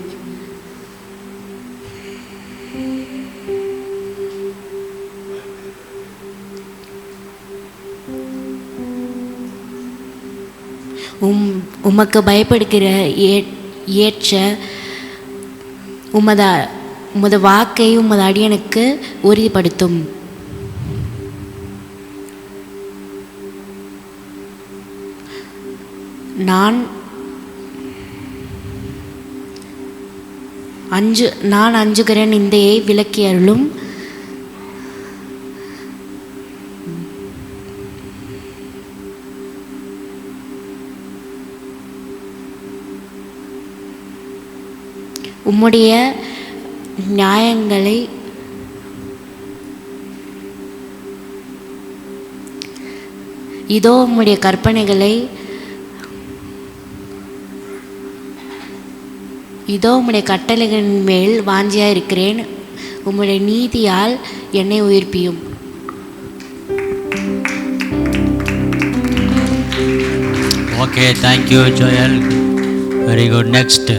உமக்கு பயப்படுகிற ஏற்ற உமது வாக்கை உமது அடியனுக்கு உறுதிப்படுத்தும். நான் அஞ்சுகிற நிந்தையை விலக்கி அருளும். உம்முடைய நியாயங்களை உம்முடைய கற்பனைகளை உம்முடைய கட்டளைகளின் மேல் வாஞ்சியாக இருக்கிறேன். உம்முடைய நீதியால் என்னை உயிர்ப்பியும். Okay, thank you Joel. Very good. Next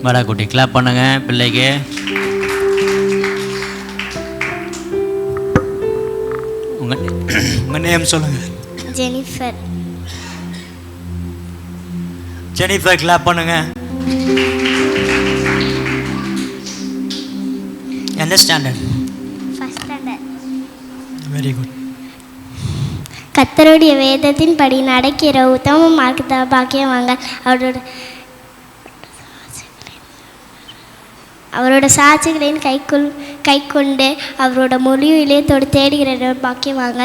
மராக்குட்டி கிளாப் பண்ணுங்க பிள்ளைக்கு. உங்கள் நேம் சொல்லுங்க. ஜெனிஃபர். ஜெனிஃபர் கிளாப் பண்ணுங்க. எந்த standard? First standard. Very good. கர்த்தருடைய வேதத்தின் படி நடக்கிற உத்தம மார்க்கத்தை பாக்கியவாங்க. அவரோட சாட்சிகளின் கைக்கொண்டு அவரோட மொழியிலே தேடுகிறவர் பாக்கியவாங்க.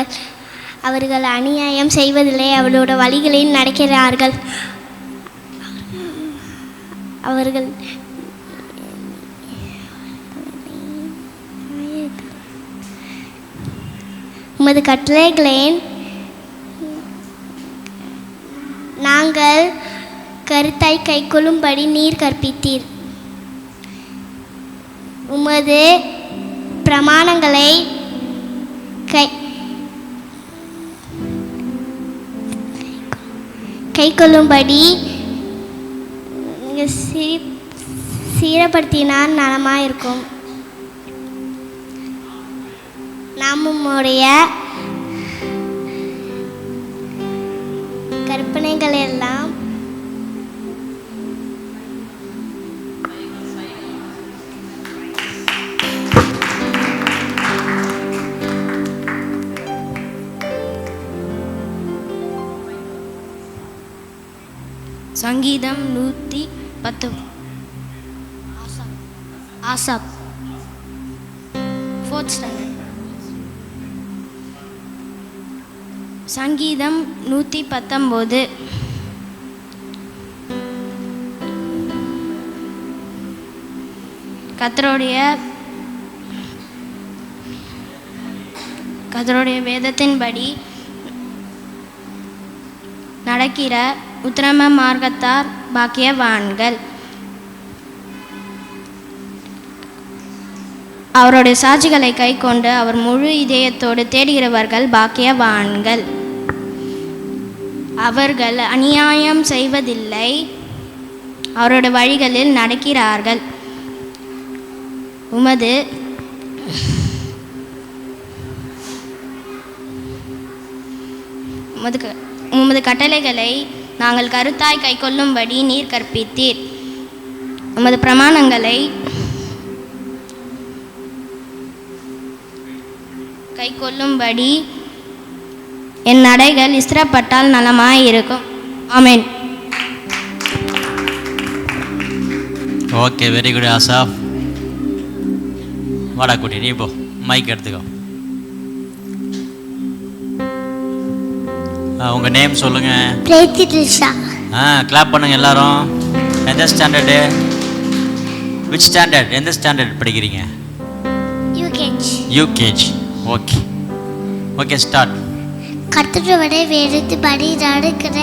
அவர்கள் அநியாயம் செய்வதில்லை, அவளோட வழிகளில் நடக்கிறார்கள். அவர்கள் உமது கட்டளைகளின் நாங்கள் கருத்தாய் கைக்கொள்ளும்படி நீர் கற்பித்தீர். உமது பிரமாணங்களை கைக்கொள்ளும்படி சீரப்படுத்தினால் நலமாயிருக்கும். நாம் உம்முடைய கற்பனைகள் எல்லாம் சங்கீதம் 110. Asaph 4th standard. சங்கீதம் 119. கர்த்தருடைய வேதத்தின்படி நடக்கிற உத்தம மார்க்கத்தார் பாக்கியவான்கள். அவருடைய சாட்சிகளை கை கொண்டு அவர் முழு இதயத்தோடு தேடுகிறவர்கள் பாக்கியவான்கள். அவர்கள் அநியாயம் செய்வதில்லை, அவருடைய வழிகளில் நடக்கிறார்கள். உமது கட்டளைகளை நாங்கள் கருத்தாய் கை கொள்ளும்படி நீர் கற்பித்தீர். உமது பிரமாணங்களை கை கொள்ளும்படி என் நடைகள் இஸ்திரப்பட்டால் நலமாயிருக்கும். ஆமென். Okay, very good Asaph. வாடா குட்டி, நீ போ, மைக் எடுத்துக்கோ. உங்கள் நேம் சொல்லுங்கள். பிரீத்தி த்ரிஷா. கிளாப் பண்ணுங்க எல்லாரும். எந்த ஸ்டாண்டர்டு? Which standard? எந்த ஸ்டாண்டர்ட் படிக்கிறீங்க? யூகேஜி. Okay okay, start. கர்த்தருடைய வேதத்தின்படி நடக்கிற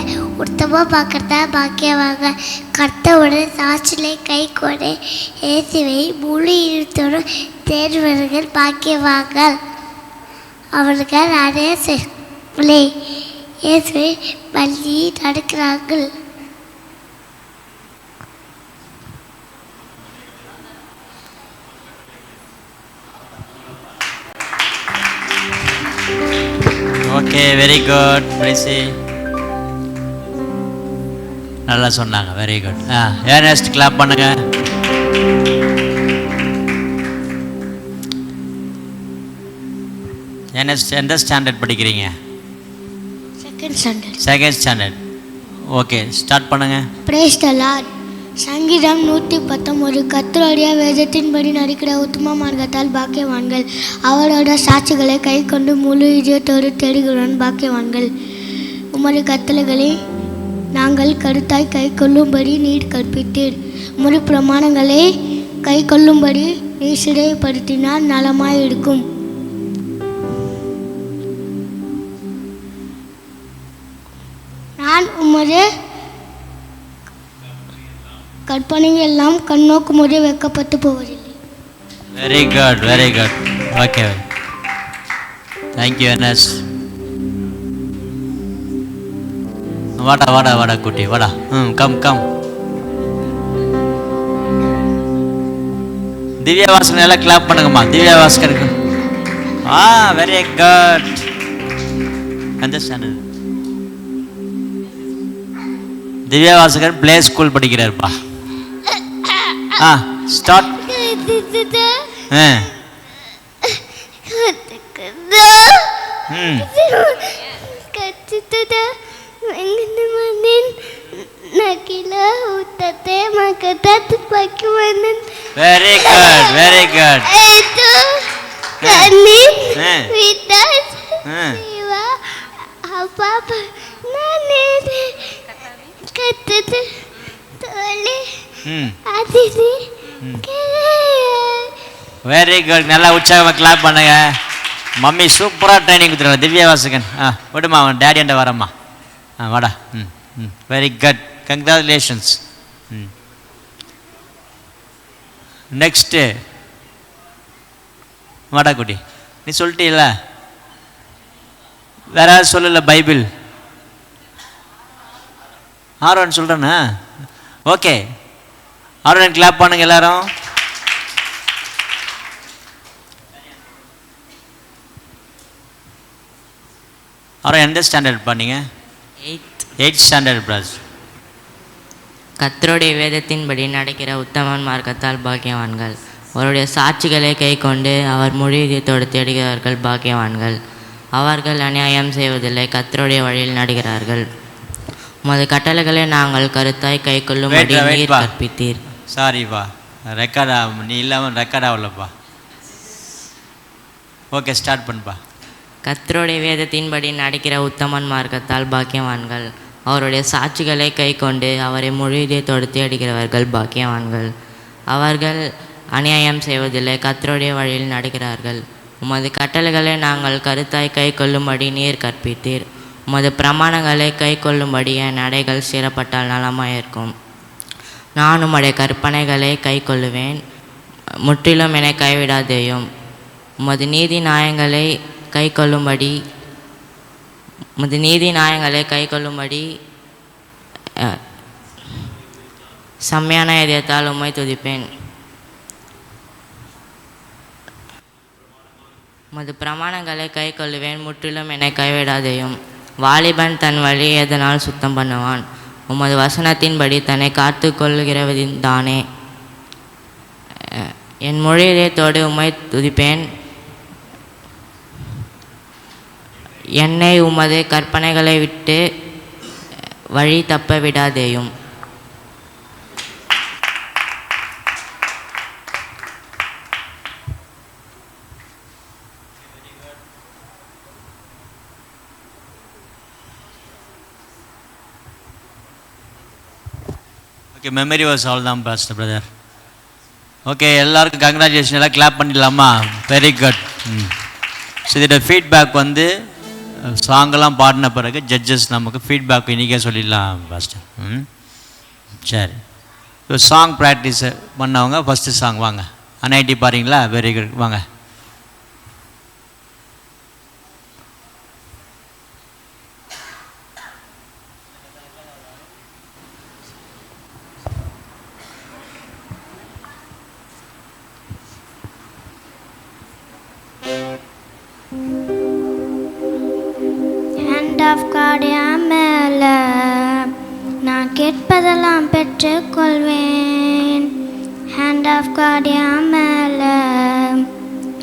உத்தம மார்க்கத்தார் பாக்கியவான்கள். கர்த்தருடைய சாட்சிகளை கை கொண்டு இயேசுவை முழு இதயத்தோடு தேடுபவர்கள் பாக்கியவான்கள். அவர்கள் அநேகரை இயேசுவை வழி நடக்கிறார்கள். Okay, very good. பிரிசி நல்லா சொன்னாங்க, வெரி குட். ஏர்னஸ்ட் கிளாப் பண்ணுங்க. ஏர்னஸ்ட் எந்த ஸ்டாண்டர்ட் படிக்கிறீங்க? Second standard. ஓகே, ஸ்டார்ட் பண்ணுங்க. Praise the lord. சங்கீதம் 119. கர்த்தருடைய வேதத்தின்படி நடக்கிற உத்தம மார்க்கத்தால் பாக்கியவான்கள். அவரோட சாட்சிகளை கை கொண்டு முழு இதயத்தோடு தேடுகிறவன் பாக்கியவான்கள். உமது கட்டளைகளை நாங்கள் கருத்தாய் கை கொள்ளும்படி நீர் கற்பித்தீர். உமது பிரமாணங்களை கை கொள்ளும்படி நீர் சிறைப்படுத்தினால் நலமாயிருக்கும். நான் உமது கற்பனைகள் எல்லாம் கண்ணோக்கும் போது வைக்கப்பட்டு போவதில்லை. Very good, very good. Okay, thank you NS. வாடா வாடா வாடா குட்டி, வாடா. Come come. திவ்யா வாசகன் எல்லாம் கிளாப் பண்ணுங்கம்மா. திவ்யா வாசகனுக்கு. Very good. எந்த standard? Divya Vasagan play school படிக்கிறாருப்பா. Start. Very good, very good. Very good. நல்லா உற்சாகமாக கிளாப் பண்ணுங்க. மம்மி சூப்பராக ட்ரைனிங் கொடுத்துருவாங்க. திவ்யா வாசகன். விடுமா, அவன் டேடி என்ட வரம்மா. வாடா. Very good, congratulations. நெக்ஸ்ட்டு வாடா குட்டி. நீ சொல்லிட்டீல்ல, வேற யாரும் சொல்லல பைபிள். ஆரோன் சொல்கிறேண்ணா. ஓகே, ஆரோன் கிளாப் பண்ணுங்க எல்லாரும். ஆரோன் எந்த ஸ்டாண்டர்ட் பண்ணீங்க? 8th ஸ்டாண்டர்ட் பிராஸ். கர்த்தருடைய வேதத்தின்படி நடக்கிற உத்தமன் மார்க்கத்தால் பாக்கியவான்கள். அவருடைய சாட்சிகளை கை கொண்டு அவர் முழு இதயத்தோடு தேடுகிறவர்கள் பாக்கியவான்கள். அவர்கள் அநியாயம் செய்வதில்லை, கர்த்தருடைய வழியில் நடக்கிறார்கள். உமது கட்டளைகளை நாங்கள் கருத்தாய் கை கொள்ளும்படி நீர் கற்பித்தீர். சாரிப்பா, ரெக்கார்டா நீ இல்லாமல் ரெக்கார்ட் ஆகலப்பா. ஓகே, ஸ்டார்ட் பண்ணுப்பா. கர்த்தருடைய வேதத்தின்படி நடக்கிற உத்தமன் மார்க்கத்தால் பாக்கியவான்கள். அவருடைய சாட்சிகளை கை கொண்டு அவரை முழு இதயத்தோடு தேடுகிறவர்கள் பாக்கியவான்கள். அவர்கள் அநியாயம் செய்வதில்லை, கர்த்தருடைய வழியில் நடக்கிறார்கள். உமது கட்டளைகளை நாங்கள் கருத்தாய் கை கொள்ளும்படி நீர் கற்பித்தீர். உமது பிரமாணங்களை கை கொள்ளும்படி என் நடைகள் சீரப்பட்டால் நலமாயிருக்கும். நான் உம்முடைய கற்பனைகளை கை கொள்ளுவேன், முற்றிலும் என்னை கைவிடாதேயும். உமது நீதி நியாயங்களை கை கொள்ளும்படி செம்மையான இதயத்தால் உம்மை துதிப்பேன். உமது பிரமாணங்களை கை கொள்ளுவேன், முற்றிலும் என்னை கைவிடாதேயும். வாலிபன் தன் வழி எதனால் சுத்தம் பண்ணுவான்? உமது வசனத்தின்படி தன்னை காத்து கொள்கிறவதானே. என் முழு இதயத்தோடு உம்மை துதிப்பேன். என்னை உமது கற்பனைகளை விட்டு வழி தப்ப விடாதேயும். ஓகே, மெமரி வாஸ் ஆல் தான் பாஸ்டர் பிரதர். ஓகே, எல்லாருக்கும் கங்க்ராச்சுலேஷன். எல்லாம் கிளாப் பண்ணிடலாமா? Very good. ஸோ இதோட ஃபீட்பேக் வந்து சாங்கெல்லாம் பாடின பிறகு ஜட்ஜஸ் நமக்கு ஃபீட்பேக் இன்றைக்கே சொல்லிடலாம் பாஸ்டர். சரி, இப்போ சாங் ப்ராக்டிஸ் பண்ணவங்க ஃபஸ்ட்டு சாங் வாங்க. அன்ஐடி பாருங்களா? வெரி குட், வாங்க. Hand of God என் மேல நான் கேட்பதெல்லாம் பெற்றுக்கொள்வேன். Hand of God என் மேல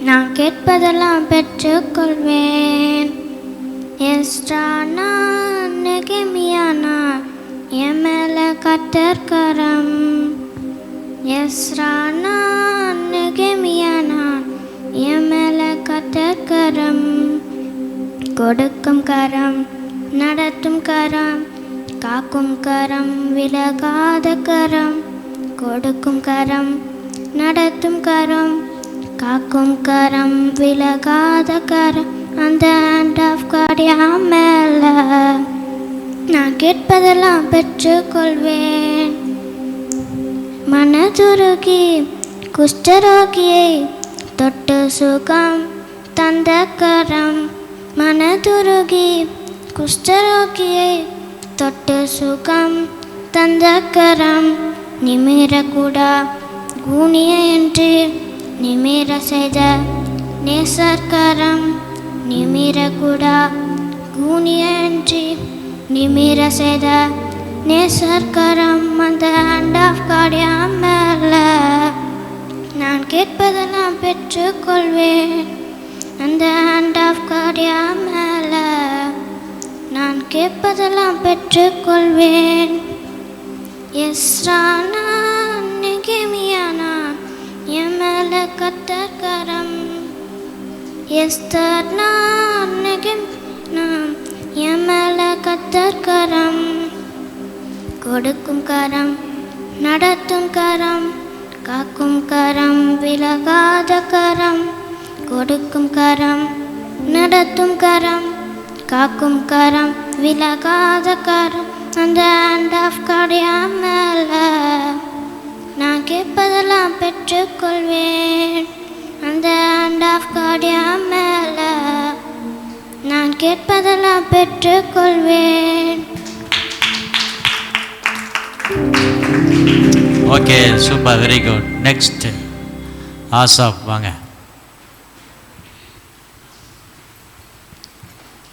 நான் கேட்பதெல்லாம் பெற்றுக்கொள்வேன். எஸ்ட்ரானா நெகேமியானா என் மேல கர்த்தர்கரம். எஸ்ரானா நெகேமியானா என் மேல கர்த்தர்கரம். கொடுக்கும் கரம், நடத்தும் கரம், காக்கும் கரம், விலகாத கரம். கொடுக்கும் கரம், நடத்தும் கரம், காக்கும் கரம், விலகாத கரம். அந்த ஹேண்ட் ஆஃப் காட் என் மேல நான் கேட்பதெல்லாம் பெற்றுக்கொள்வேன். மனதுருகி குஷ்டரோகியை தொட்டு சுகம் தந்த கரம். மனதுருகி குஷ்டரோகியை தொட்டு சுகம் தந்த கரம். நிமிரக்கூடா கூனிய என்று நிமிர செய்த நேசர்கரம். நிமிரக்கூடா கூனிய என்று நிமிர செய்த நேசர்கரம். அந்த ஹேண்ட் ஆஃப் காட் என் மேல நான் கேட்பதெல்லாம் பெற்றுக்கொள்வேன். அந்த ஹேண்ட் ஆஃப் காட் என் மேல நான் கேட்பதெல்லாம் பெற்றுக்கொள்வேன். எஸ்ரானா நெகேமியானா என் மேல கர்த்தர்கரம். எஸ்தர்னா நெகேமியானா என் மேல கர்த்தர்கரம். கொடுக்கும் கரம், நடத்தும் கரம், காக்கும் கரம், விலகாத கரம். கொடுக்கும் கரம், நடத்தும் கரம், காக்கும் கரம், விலகாத கரம். அந்த ஹேண்ட் ஆஃப் காட் என் மேல நான் கேட்பதெல்லாம் பெற்றுக்கொள்வேன். அந்த ஹேண்ட் ஆஃப் காட் என் மேல நான் கேட்பதெல்லாம் பெற்றுக்கொள்வேன். Okay, super, very good. Next Asaph வாங்க.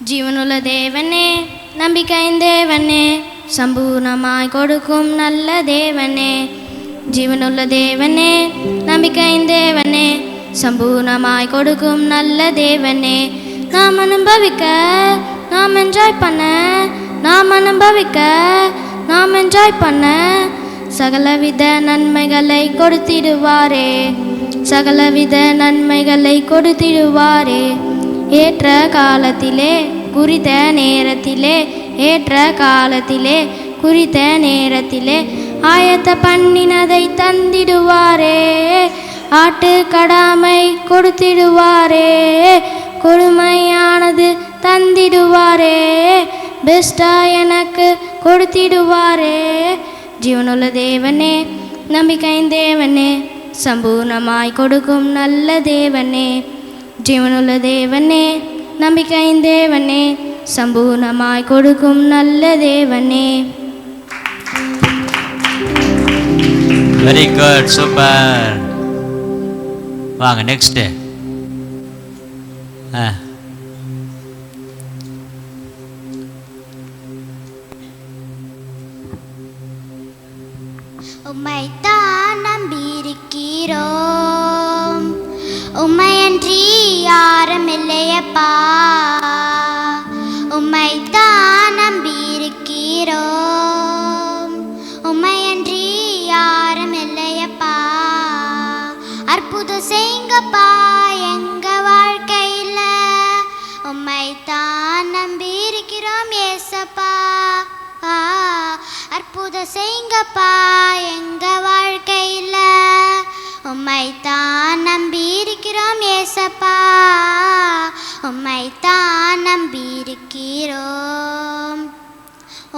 ஜீவனுள்ள தேவனே, நம்பிக்கையின் தேவனே, சம்பூர்ணமாய் கொடுக்கும் நல்ல தேவனே. ஜீவனுள்ள தேவனே, நம்பிக்கையின் தேவனே, சம்பூர்ணமாய் கொடுக்கும் நல்ல தேவனே. நாம் அனுபவிக்க, நாம் என்ஜாய் பண்ண, நாம் அனுபவிக்க, நாம் என்ஜாய் பண்ண சகலவித நன்மைகளை கொடுத்திடுவாரே. சகலவித நன்மைகளை கொடுத்திடுவாரே. ஏற்ற காலத்திலே குறித்த நேரத்திலே ஏற்ற காலத்திலே குறித்த நேரத்திலே ஆயத்த பண்ணினதை தந்திடுவாரே. ஆட்டு கடாமை கொடுத்திடுவாரே. கொடுமையானது தந்திடுவாரே. பெஸ்டா எனக்கு கொடுத்திடுவாரே. ஜீவனுள்ள தேவனே, நம்பிக்கையின் தேவனே, சம்பூர்ணமாய் கொடுக்கும் நல்ல தேவனே. ஜீவனுள்ள தேவனே, நம்பிக்கையின் தேவனே, சம்பூர்ணமாய் கொடுக்கும் நல்ல தேவனே. Very good, super. வாங்க நெக்ஸ்ட். உம்மைத்தான் நம்பியிருக்கிறோம், உம்மையன்றி யாரும் இல்லையப்பா. உம்மைத்தான் நம்பியிருக்கிறோம், உம்மையன்றி யாரும் இல்லையப்பா. அற்புதம் செய்யுங்கப்பா எங்க வாழ்க்கையில், உம்மைத்தான் நம்பியிருக்கிறோம் ஏசப்பா. அற்புதம் செய்யுங்கப்பா எங்க வாழ்க்கையில், உம்மைத்தான் நம்பியிருக்கிறோம் ஏசப்பா. உம்மைத்தான் நம்பியிருக்கிறோம்,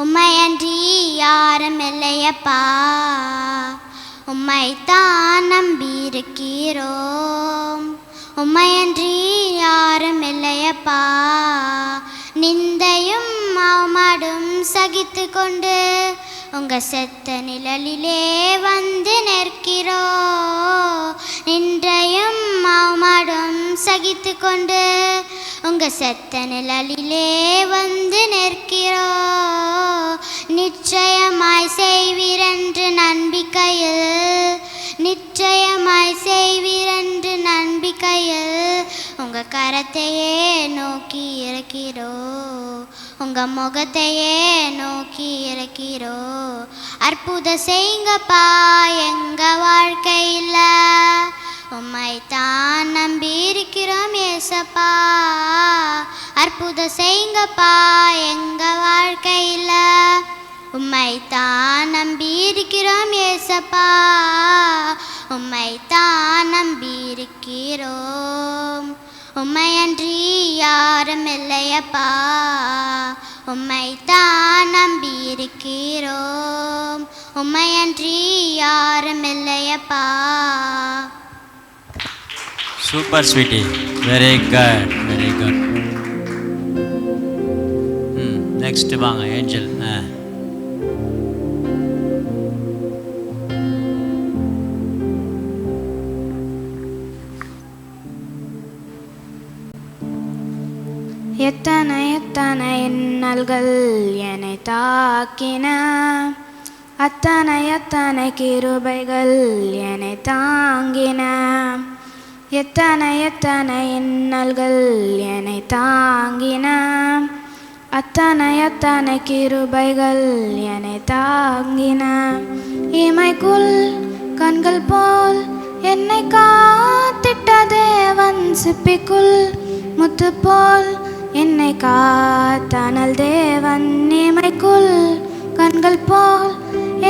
உம்மையன்றி யாரும் இல்லையப்பா. உம்மைத்தான் நம்பியிருக்கிறோம், உம்மையன்றி யாரும் இல்லையப்பா. நிந்தையும் அவமாடும் சகித்து கொண்டு உங்க செத்த நிழலிலே வந்து நிற்கிறோம். நின்றையும் அவமாடும் சகித்து கொண்டு உங்க செத்த நிழலிலே வந்து நிற்கிறோம். நிச்சயமாய் செய்வீரென்று நம்பிக்கையில், நிச்சயமாய் செய்வீரென்று நம்பிக்கையில் உங்க கரத்தையே நோக்கி இருக்கிறோம், உங்க முகத்தையே நோக்கி இருக்கிறோம். அற்புதம் செய்யுங்கப்பா எங்க வாழ்க்கையில், உம்மைத்தான் நம்பியிருக்கிறோம் ஏசப்பா. அற்புதம் செய்யுங்கப்பா எங்க வாழ்க்கையில், உம்மைத்தான் நம்பியிருக்கிறோம் ஏசப்பா. உம்மைத்தான் நம்பியிருக்கிறோம், உம்மையன்றி யாரும் இல்லையப்பா. உம்மைத்தான் நம்பியிருக்கிறோம், உம்மையன்றி யாரும் இல்லையப்பா. Super sweetie, very good, very good. Next வாங்க ஏஞ்சல். எத்தனை எத்தனை இன்னல்கள் என்னை தாக்கின, அத்தனை அத்தனை கிருபைகள் என்னை தாங்கின. எத்தனை எத்தனை இன்னல்கள் என்னை தாங்கின, அத்தனை அத்தனை கிருபைகள் என்னை தாங்கின. இமைக்குள் கண்கள் போல் என்னை காத்திட்ட தேவன், சிப்பிக்குள் முத்து போல் என்னை காத்தனல் தேவன். இமைக்குள் கண்கள் போல்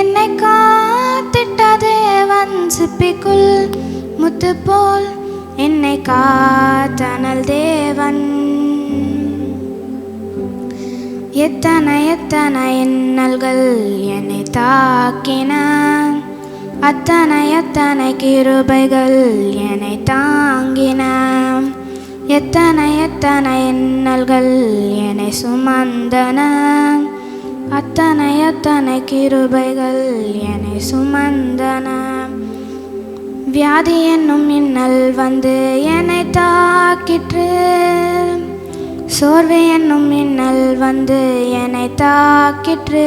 என்னை காத்திட்ட தேவன், சிப்பிக்குள் முத்து போல் என்னை காத்தனல் தேவன். எத்தனை எத்தனை இன்னல்கள் என்னை தாக்கின, அத்தனை அத்தனை கிருபைகள் என்னை தாங்கின. எத்தனை எத்தனை இன்னல்கள் என்னை சுமந்தன, அத்தனை அத்தனை கிருபைகள் என்னை சுமந்தன. வியாதி என்னும் இன்னல் வந்து என்னை தாக்கிற்று, சோர்வு என்னும் இன்னல் வந்து என்னை தாக்கிற்று.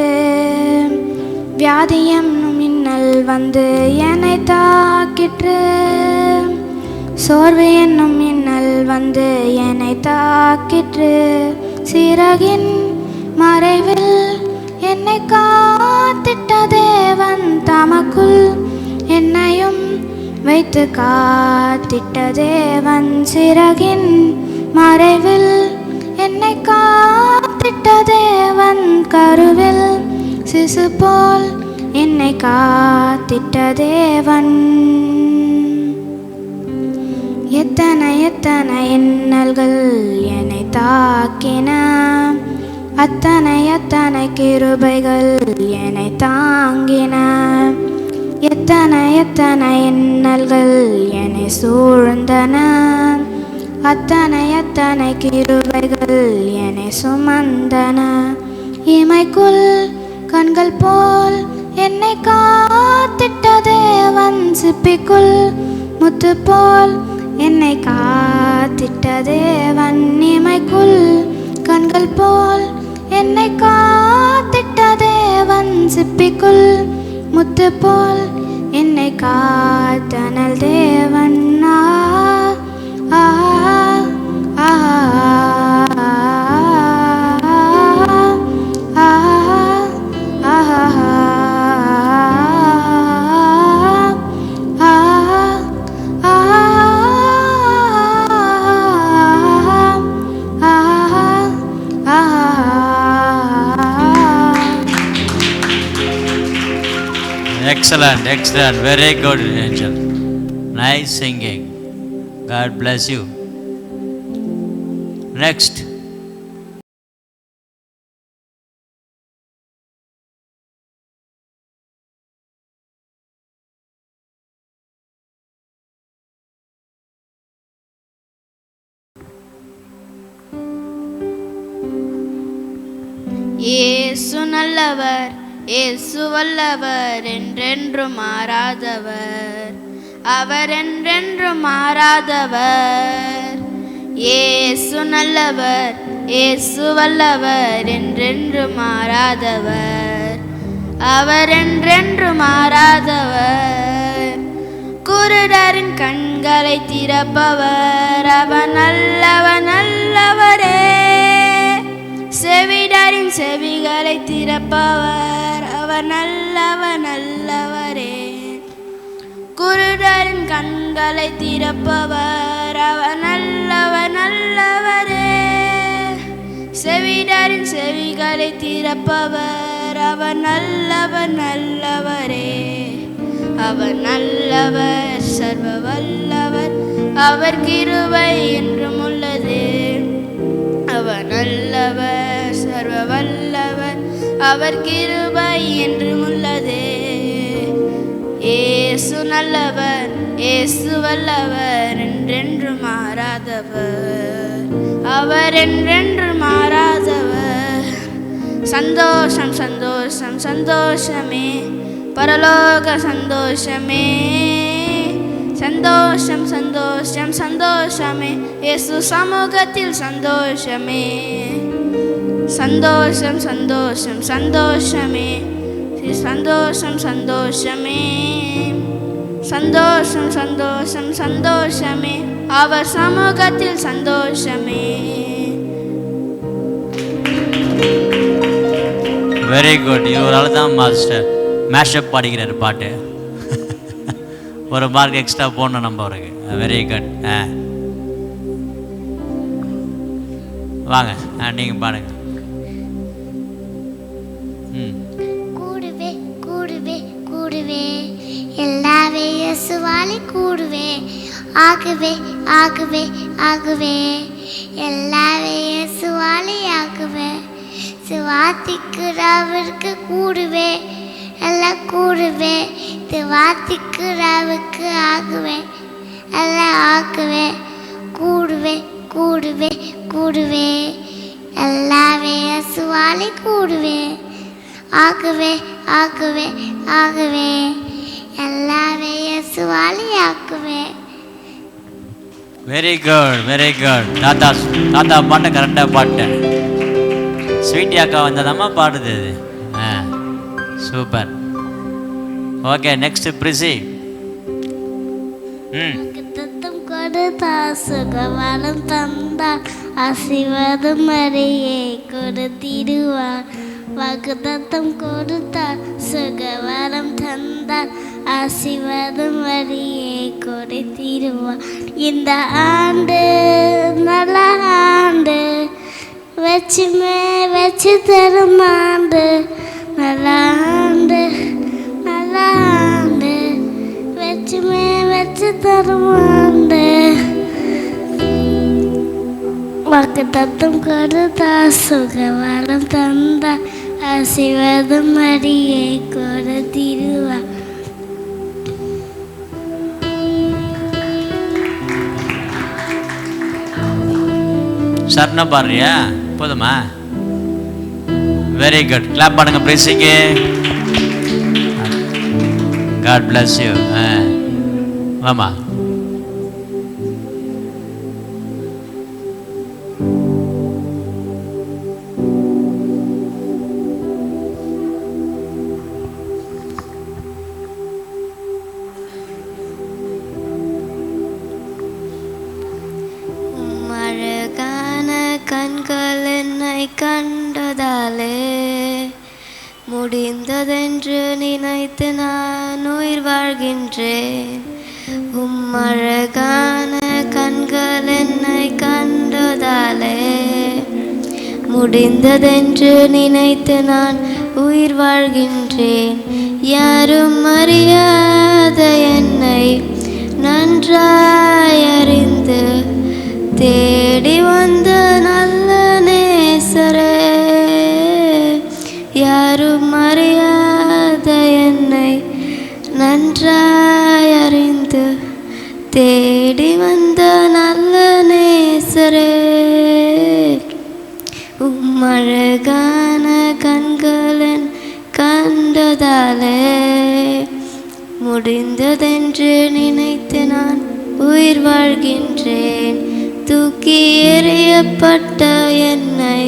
வியாதி என்னும் இன்னல் வந்து என்னை தாக்கிற்று, சோர்வு என்னும் இன்னல் வந்து என்னை தாக்கிற்று. சிறகின் மறைவில் என்னை காத்திட்ட தேவன், தமக்குள் என்னையும் வைத்து காத்திட்ட தேவன். சிறகின் மறைவில் என்னை காத்திட்ட தேவன் கருவில் சிசு போல் என்னை காத்திட்ட தேவன். எத்தனை எத்தனை இன்னல்கள் என்னை தாக்கின, அத்தனை அத்தனை கிருபைகள் என்னை தாங்கின. எத்தனை எத்தனை இன்னல்கள் என்னை சூழ்ந்தன, அத்தனை அத்தனை கிருபைகள் என்னை சுமந்தன. இமைக்குள் கண்கள் போல் என்னை காத்திட்ட தேவன் சிப்பிக்குள் முத்து போல் என்னை காத்திட்ட தேவன். இமைக்குள் கண்கள் போல் என்னை காத்திட்ட தேவன் சிப்பிக்குள் முத்து போல் என்னை காத்தனல் தேவன். ஆ ஆ Excellent, excellent. Very good, Angel. Nice singing. God bless you. Next. இயேசு நல்லவர், இயேசு வல்லவர், என்றென்றும் மாறாதவர், அவர் என்றென்றும் மாறாதவர். இயேசு நல்லவர், இயேசு வல்லவர், என்றென்றும் மாறாதவர், அவர் என்றென்றும் மாறாதவர். குருடரின் கண்களை திறப்பவர், அவர் நல்லவர் நல்லவரே. செவிடரின் செவிகளை திறப்பவர், அவர் நல்லவர் நல்லவரே. குருடரின் கண்களை திறப்பவர், அவர் நல்லவர் நல்லவரே. செவிடரின் செவிகளை திறப்பவர், அவர் நல்லவர் நல்லவரே. அவர் நல்லவர், சர்வ வல்லவர், அவர் கிருபை என்றும் உள்ளது. அவர் நல்லவர், சர்வ வல்லவர், அவர் கிருபை என்றும் உள்ளது. இயேசு நல்லவர், இயேசு வல்லவர், என்றென்றும் மாறாதவர், அவர் என்றென்றும் மாறாதவர். சந்தோஷம் சந்தோஷம் சந்தோஷமே, பரலோக சந்தோஷமே. சந்தோஷம் சந்தோஷம் சந்தோஷமே, இயேசு சமூகத்தில் சந்தோஷமே. சந்தோஷம் சந்தோஷம் சந்தோஷமே, சந்தோஷம் சந்தோஷமே. சந்தோஷம் சந்தோஷம் சந்தோஷமே, அவர் சமூகத்தில் சந்தோஷமே. Very good. இவரால் தான் மாஸ்டர் மேஷப் பாடிக்கிறார் பாட்டு. ஒரு மார்க் எக்ஸ்ட்ரா போடணும் நம்ம அவருக்கு. Very good. வாங்க நீங்கள் பாடுங்க. கூடுவே கூடுவே கூடுவே, எல்லாவே இயேசுவாலே கூடுவே. ஆகுவே ஆகுவே ஆகுவே, எல்லாவே இயேசுவாலே ஆகுவே. சிவாத்திக்குறாவிற்கு கூடுவே, எல்லாம் கூடுவே. திவாத்திக்குறாவுக்கு ஆகுவே, எல்லாம் ஆகுவே. கூடுவே கூடுவே கூடுவே, எல்லாவே இயேசுவாலே கூடுவே. ஆகுவே ஆகுவே ஆகுவே, எல்லாவே இயேசுவாலே ஆகுவே. Very good very good. தாத்தா தாத்தா பாட்டை கரெக்டாக பாட்டேன். ஸ்வீட்டி அக்கா வந்ததாம்மா பாடுது இது. சூப்பர். ஓகே, நெக்ஸ்ட் பிரிசி. வாக்குத்தத்தம் கொடுத்தார் சுகவரம் தந்தார் ஆசீர்வாதம் மரியே கொடுத்திடுவார் வாக்குத்தத்தம் கொடுத்தார் சுகவரம் தந்தார் ஆசீர்வாதம் மரியே கொடுத்திடுவார். இந்த ஆண்டு நல்ல ஆண்டு வச்சு தரும் ஆண்டு நல்ல ஆண்டு நல்ல ஆண்டு வச்சு தரும் ஆண்டு வாக்குத்தத்தம் கொடுத்தா சுகவரம் தந்தா ஆசீர்வாதம் மரியே கொடுத்திடுவா. சரண பாடுறியா? போதுமா? Very good. கிளாப் பண்ணுங்க. பிரைசிங்க. God bless you. வாமா. கண்கள் என்னை கண்டதாலே முடிந்ததென்று நினைத்து நான் உயிர் வாழ்கின்றேன். அழகான கண்கள் என்னை கண்டதாலே முடிந்ததென்று நினைத்து நான் உயிர் வாழ்கின்றேன். யாரும் அறியாத என்னை நன்றாய் அறிந்து தேடி வந்த நல்ல நேசரே, யாரும் அறியாத என்னை நன்றாய் அறிந்து தேடி வந்த நல்ல நேசரே, அழகான கண்களன் கண்டதாலே முடிந்ததென்று நினைத்து நான் உயிர் வாழ்கின்றேன். தூக்கி எறியப்பட்ட என்னை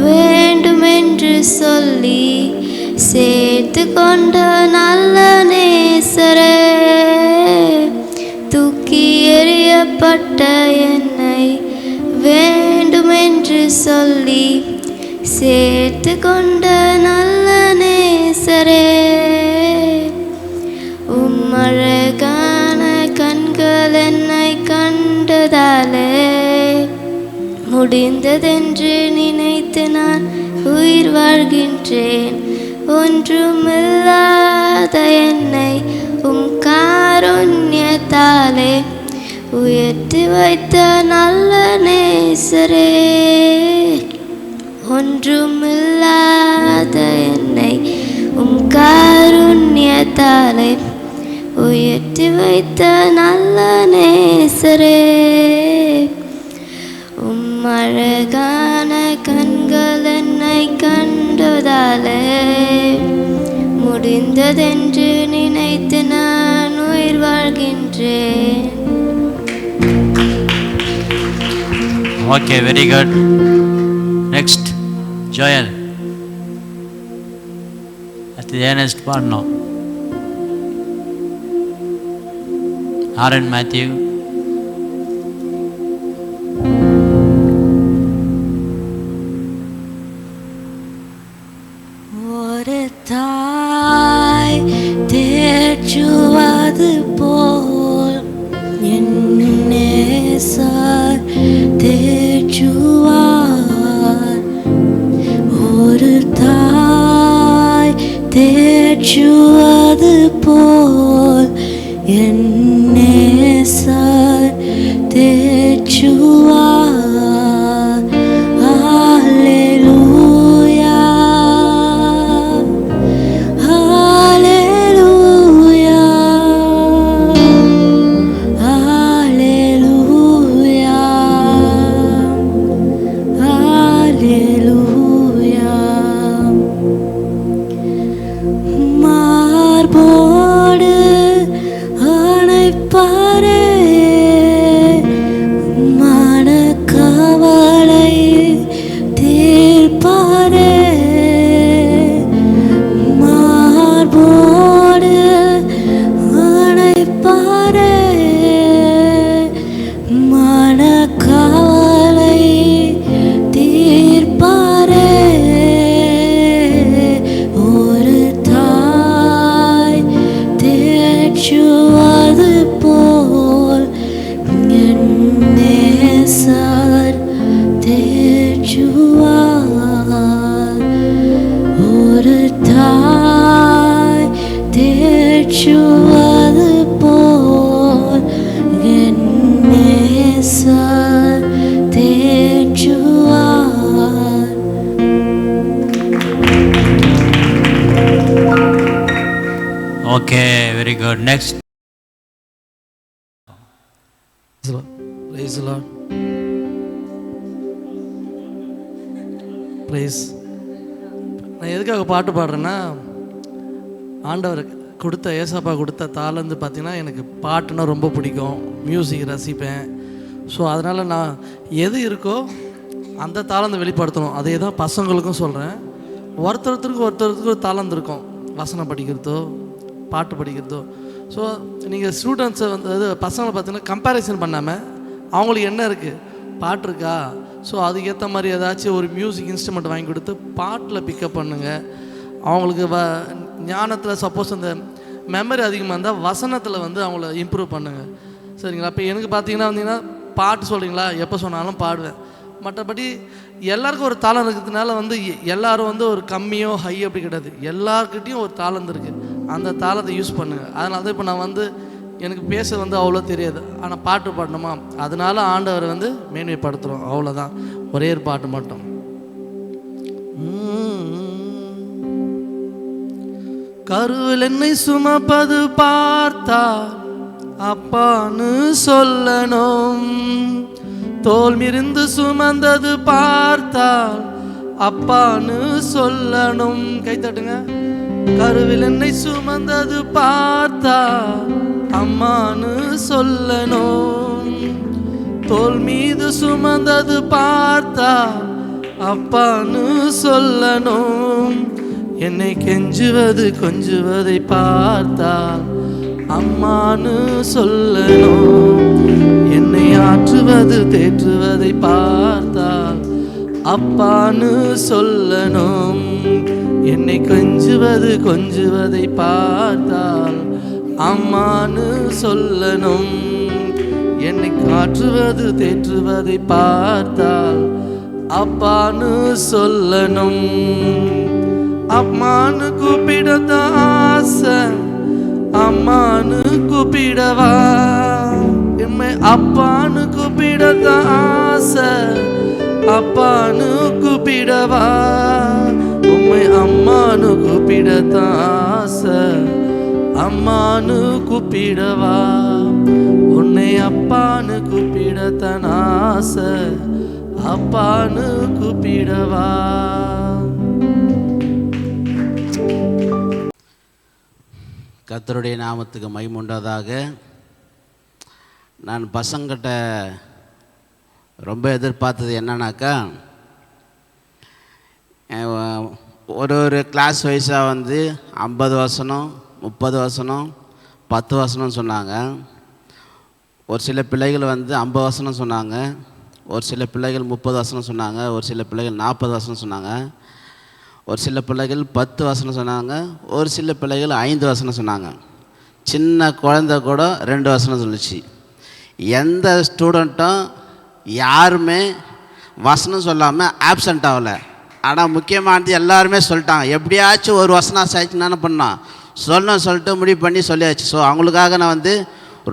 வேண்டுமென்று சொல்லி சேர்த்து கொண்ட நல்ல நேசரே, தூக்கி எறியப்பட்ட என்னை வேண்டுமென்று சொல்லி சேர்த்து கொண்ட நல்ல நேசரே, அழகான கண்கள் என்னை கண்டதாலே முடிந்ததென்று நினைத்து நான் உயிர் வாழ்கின்றேன். ஒன்றுமில்லாத என்னை காருண்யத்தாலே உயர்த்தி வைத்த நல்ல நேசரே, ஒன்றுமில்லாத என்னை காருண்யத்தாலே உயர்த்தி வைத்த நல்ல நேசரே, அழகான கண்கள் என்னை கண்டதாலே முடிந்ததென்று நினைத்து நான் உயிர் வாழ்கின்றேன். Okay, very good. Next Joel. அடுத்து ஏர்னஸ்ட் பாடணும். ஆரன் மேத்யூ. ஒரு தாய் தேற்றுவது போல் என் நேசர் தேற்றுவார். ஒரு தாய் தேற்றுவது போல் என் நேசர் தேற்றுவார். தாய் தேற்றுவது போல் என் நேசர் தேற்றுவார். Okay, very good. Next. Praise the Lord. Praise. நான் எதுக்காக பாட்டு பாடுறேன்னா, ஆண்டவர் கொடுத்த ஏசப்பா கொடுத்த தாளந்து பார்த்தீங்கன்னா எனக்கு பாட்டுன்னா ரொம்ப பிடிக்கும், மியூசிக் ரசிப்பேன். ஸோ அதனால் நான் எது இருக்கோ அந்த தாளந்து வெளிப்படுத்தணும். அதே தான் பசங்களுக்கும் சொல்கிறேன். ஒருத்தருக்கு ஒரு தாளந்து இருக்கும், வசனம் படிக்கிறதோ பாட்டு படிக்கிறதோ. ஸோ நீங்கள் ஸ்டூடெண்ட்ஸை வந்து பசங்களை பார்த்தீங்கன்னா கம்பேரிசன் பண்ணாமல் அவங்களுக்கு என்ன இருக்குது, பாட்டு இருக்கா, ஸோ அதுக்கேற்ற மாதிரி ஏதாச்சும் ஒரு மியூசிக் இன்ஸ்ட்ருமெண்ட் வாங்கி கொடுத்து பாட்டில் பிக்கப் பண்ணுங்கள். அவங்களுக்கு ஞானத்தில் சப்போஸ் அந்த மெமரி அதிகமாக இருந்தால் வசனத்தில் வந்து அவங்கள இம்ப்ரூவ் பண்ணுங்கள். சரிங்களா? இப்போ எனக்கு பார்த்தீங்கன்னா வந்தீங்கன்னா பாட்டு சொல்கிறீங்களா, எப்போ சொன்னாலும் பாடுவேன். மற்றபடி எல்லாருக்கும் ஒரு தாளம் இருக்கிறதுனால வந்து எல்லோரும் வந்து ஒரு கம்மியோ ஹை அப்படி கிடையாது, எல்லாருக்கிட்டையும் ஒரு தாளந்து இருக்குது. அந்த தாளத்தை யூஸ் பண்ணுங்கள். அதனால தான் இப்போ நான் வந்து எனக்கு பேச வந்து அவ்வளோ தெரியாது, ஆனால் பாட்டு பாடணுமா, அதனால ஆண்டவரை வந்து மேன்மைப்படுத்துகிறோம், அவ்வளோதான். ஒரே ஒரு பாட்டு மட்டும். கருவில் என்னை சுமப்பது பார்த்தா அப்பான்னு சொல்லணும், தோல் மிருந்து சுமந்தது பார்த்தால் அப்பான்னு சொல்லணும். கை தட்டுங்க. கருவில் என்னை சுமந்தது பார்த்தா அம்மான்னு சொல்லணும், தோல் மீது சுமந்தது பார்த்தா அப்பான்னு சொல்லணும். என்னை கெஞ்சுவது கொஞ்சுவதை பார்த்தால் அம்மான்னு சொல்லணும், என்னை ஆற்றுவது தேற்றுவதை பார்த்தால் அப்பான்னு சொல்லணும். என்னை கொஞ்சுவதை பார்த்தால் அம்மான்னு சொல்லணும், என்னை காற்றுவது தேற்றுவதை பார்த்தால் அப்பான்னு சொல்லணும். அம்மான்னு கூப்பிடத ஆசை, அம்மான்னு கூப்பிடவா, எம்மை அப்பான்னு கூப்பிடத ஆசை, அப்பான்னு கூப்பிடவா, உம்மை அம்மான்னு கூப்பிடத ஆசை, அம்மான்னு கூப்பிடவா, உன்னை அப்பான்னு கூப்பிடத்தன் ஆசை, அப்பான்னு கூப்பிடவா. கர்த்தருடைய நாமத்துக்கு மகிமை உண்டாதாக. நான் பசங்கிட்ட ரொம்ப எதிர்பார்த்தது என்னன்னாக்கா, ஒரு கிளாஸ் வைஸாக வந்து 50 வசனம் 30 வசனம் 10 வசனம் சொன்னாங்க. ஒரு சில பிள்ளைகள் வந்து 50 வசனம் சொன்னாங்க, ஒரு சில பிள்ளைகள் 30 வசனம் சொன்னாங்க, ஒரு சில பிள்ளைகள் 40 வசனம் சொன்னாங்க, ஒரு சில பிள்ளைகள் 10 வசனம் சொன்னாங்க, ஒரு சில பிள்ளைகள் 5 வசனம் சொன்னாங்க. சின்ன குழந்தை கூட 2 வசனம் சொல்லிச்சு. எந்த ஸ்டூடெண்ட்டும் யாருமே வசனம் சொல்லாமல் ஆப்சண்ட் ஆகலை. ஆனால் முக்கியமானது எல்லாருமே சொல்லிட்டாங்க. எப்படியாச்சும் ஒரு வசனம் சாய்ச்சி என்ன பண்ணான் சொல்லணும் சொல்லிட்டு முடிவு பண்ணி சொல்லியாச்சு. ஸோ அவங்களுக்காக நான் வந்து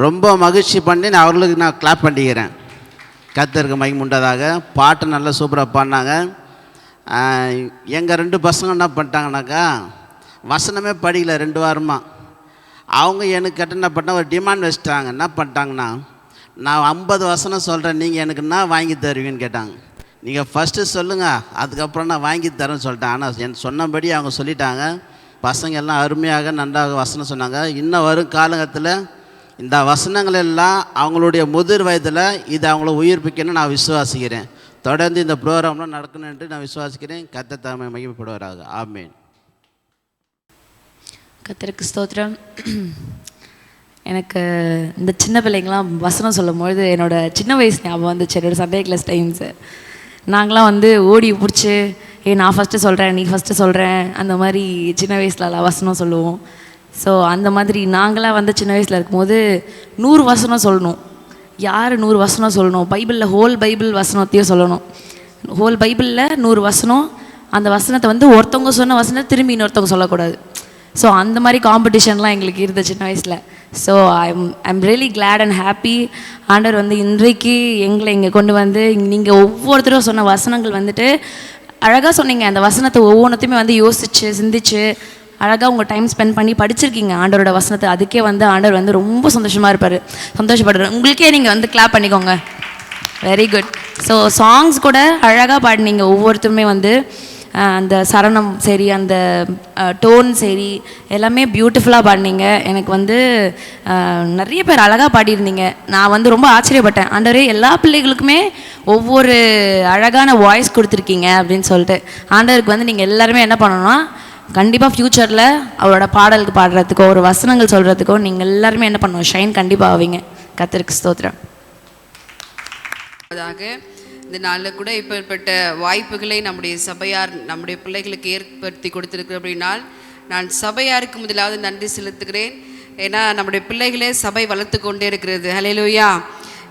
ரொம்ப மகிழ்ச்சி பண்ணி நான் அவர்களுக்கு நான் கிளாப் பண்ணிக்கிறேன். கர்த்தருக்கு மகிமை உண்டதாக. பாட்டு நல்லா சூப்பராக பாடினாங்க. எங்கள் 2 பசங்க என்ன பண்ணிட்டாங்கனாக்கா, வசனமே படிக்கல 2 வாரமாக. அவங்க எனக்கு கேட்ட என்ன பண்ணால் ஒரு டிமாண்ட் வச்சுட்டாங்க. என்ன பண்ணிட்டாங்கன்னா, நான் 50 வசனம் சொல்கிறேன், நீங்கள் எனக்கு என்ன வாங்கி தருவீங்கன்னு கேட்டாங்க. நீங்கள் ஃபஸ்ட்டு சொல்லுங்கள், அதுக்கப்புறம் நான் வாங்கி தரேன்னு சொல்லிட்டேன். ஆனால் என் சொன்னபடி அவங்க சொல்லிட்டாங்க. பசங்க எல்லாம் அருமையாக நன்றாக வசனம் சொன்னாங்க. இன்னும் வரும் காலகட்டத்தில் இந்த வசனங்கள் எல்லாம் அவங்களுடைய முதிர் வயதில் இது அவங்கள உயிர்ப்பிக்கணும்னு நான் விசுவாசிக்கிறேன். தொடர்ந்து இந்த ப்ரோக்ராம்லாம் நடக்கணும் என்று நான் விசுவாசிக்கிறேன். கர்த்தர் தாமே மகிமைப்படுவாராக. ஆமென். கர்த்தருக்கு ஸ்தோத்திரம். எனக்கு இந்த சின்ன பிள்ளைங்களாம் வசனம் சொல்லும்பொழுது என்னோடய சின்ன வயசு ஞாபகம் வந்துச்சு. என்னோடய சண்டே கிளாஸ் டைம்ஸு நாங்களாம் வந்து ஓடி பிடிச்சி நான் ஃபஸ்ட்டு சொல்கிறேன், நீ ஃபஸ்ட்டு சொல்கிறேன், அந்த மாதிரி சின்ன வயசுலலாம் வசனம் சொல்லுவோம். ஸோ அந்த மாதிரி நாங்களாம் வந்து சின்ன வயசில் இருக்கும்போது 100 வசனம் சொல்லணும். யார் 100 வசனம் சொல்லணும்? பைபிளில் ஹோல் பைபிள் வசனத்தையும் சொல்லணும். ஹோல் பைபிளில் 100 வசனம் அந்த வசனத்தை வந்து ஒருத்தவங்க சொன்ன வசனத்தை திரும்பி இன்னொருத்தவங்க சொல்லக்கூடாது. ஸோ அந்த மாதிரி காம்படிஷன்லாம் எங்களுக்கு இருந்தது சின்ன வயசில். So I'm really Claude and happy. ஆண்டவர் வந்து இன்றைக்கு எங்களை இங்கே கொண்டு வந்து நீங்கள் ஒவ்வொருத்தரும் சொன்ன வசனங்கள் வந்துட்டு அழகாக சொன்னீங்க. அந்த வசனத்தை ஒவ்வொன்றத்தையுமே வந்து யோசிச்சு சிந்திச்சு அழகாக உங்கள் டைம் ஸ்பெண்ட் பண்ணி படிச்சிருக்கீங்க ஆண்டவரோட வசனத்தை. அதுக்கே வந்து ஆண்டவர் வந்து ரொம்ப சந்தோஷப்படுறார். உங்களுக்கே நீங்கள் வந்து கிளாப் பண்ணிக்கோங்க. Very good. ஸோ சாங்ஸ் கூட அழகாக பாடினீங்க. ஒவ்வொருத்தருமே வந்து அந்த சரணம் சரி, அந்த டோன் சரி, எல்லாமே பியூட்டிஃபுல்லாக பாடினீங்க. எனக்கு வந்து நிறைய பேர் அழகாக பாடியிருந்தீங்க. நான் வந்து ரொம்ப ஆச்சரியப்பட்டேன். ஆண்டவரே எல்லா பிள்ளைகளுக்குமே ஒவ்வொரு அழகான வாய்ஸ் கொடுத்துருக்கீங்க அப்படின்னு சொல்லிட்டு. ஆண்டவருக்கு வந்து நீங்கள் எல்லாருமே என்ன பண்ணணும்னா கண்டிப்பாக ஃப்யூச்சரில் அவரோட பாடலுக்கு பாடுறதுக்கோ ஒரு வசனங்கள் சொல்கிறதுக்கோ நீங்கள் எல்லாருமே என்ன பண்ணணும், ஷைன் கண்டிப்பாக ஆவீங்க. கர்த்தருக்கு ஸ்தோத்திரம். இந்த நாளில் கூட இப்பேற்பட்ட வாய்ப்புகளை நம்முடைய சபையார் நம்முடைய பிள்ளைகளுக்கு ஏற்படுத்தி கொடுத்துருக்கு அப்படின்னால் நான் சபையாருக்கு முதலாவது நன்றி செலுத்துகிறேன். ஏன்னா நம்முடைய பிள்ளைகளே சபை வளர்த்து கொண்டே இருக்கிறது. ஹல்லேலூயா.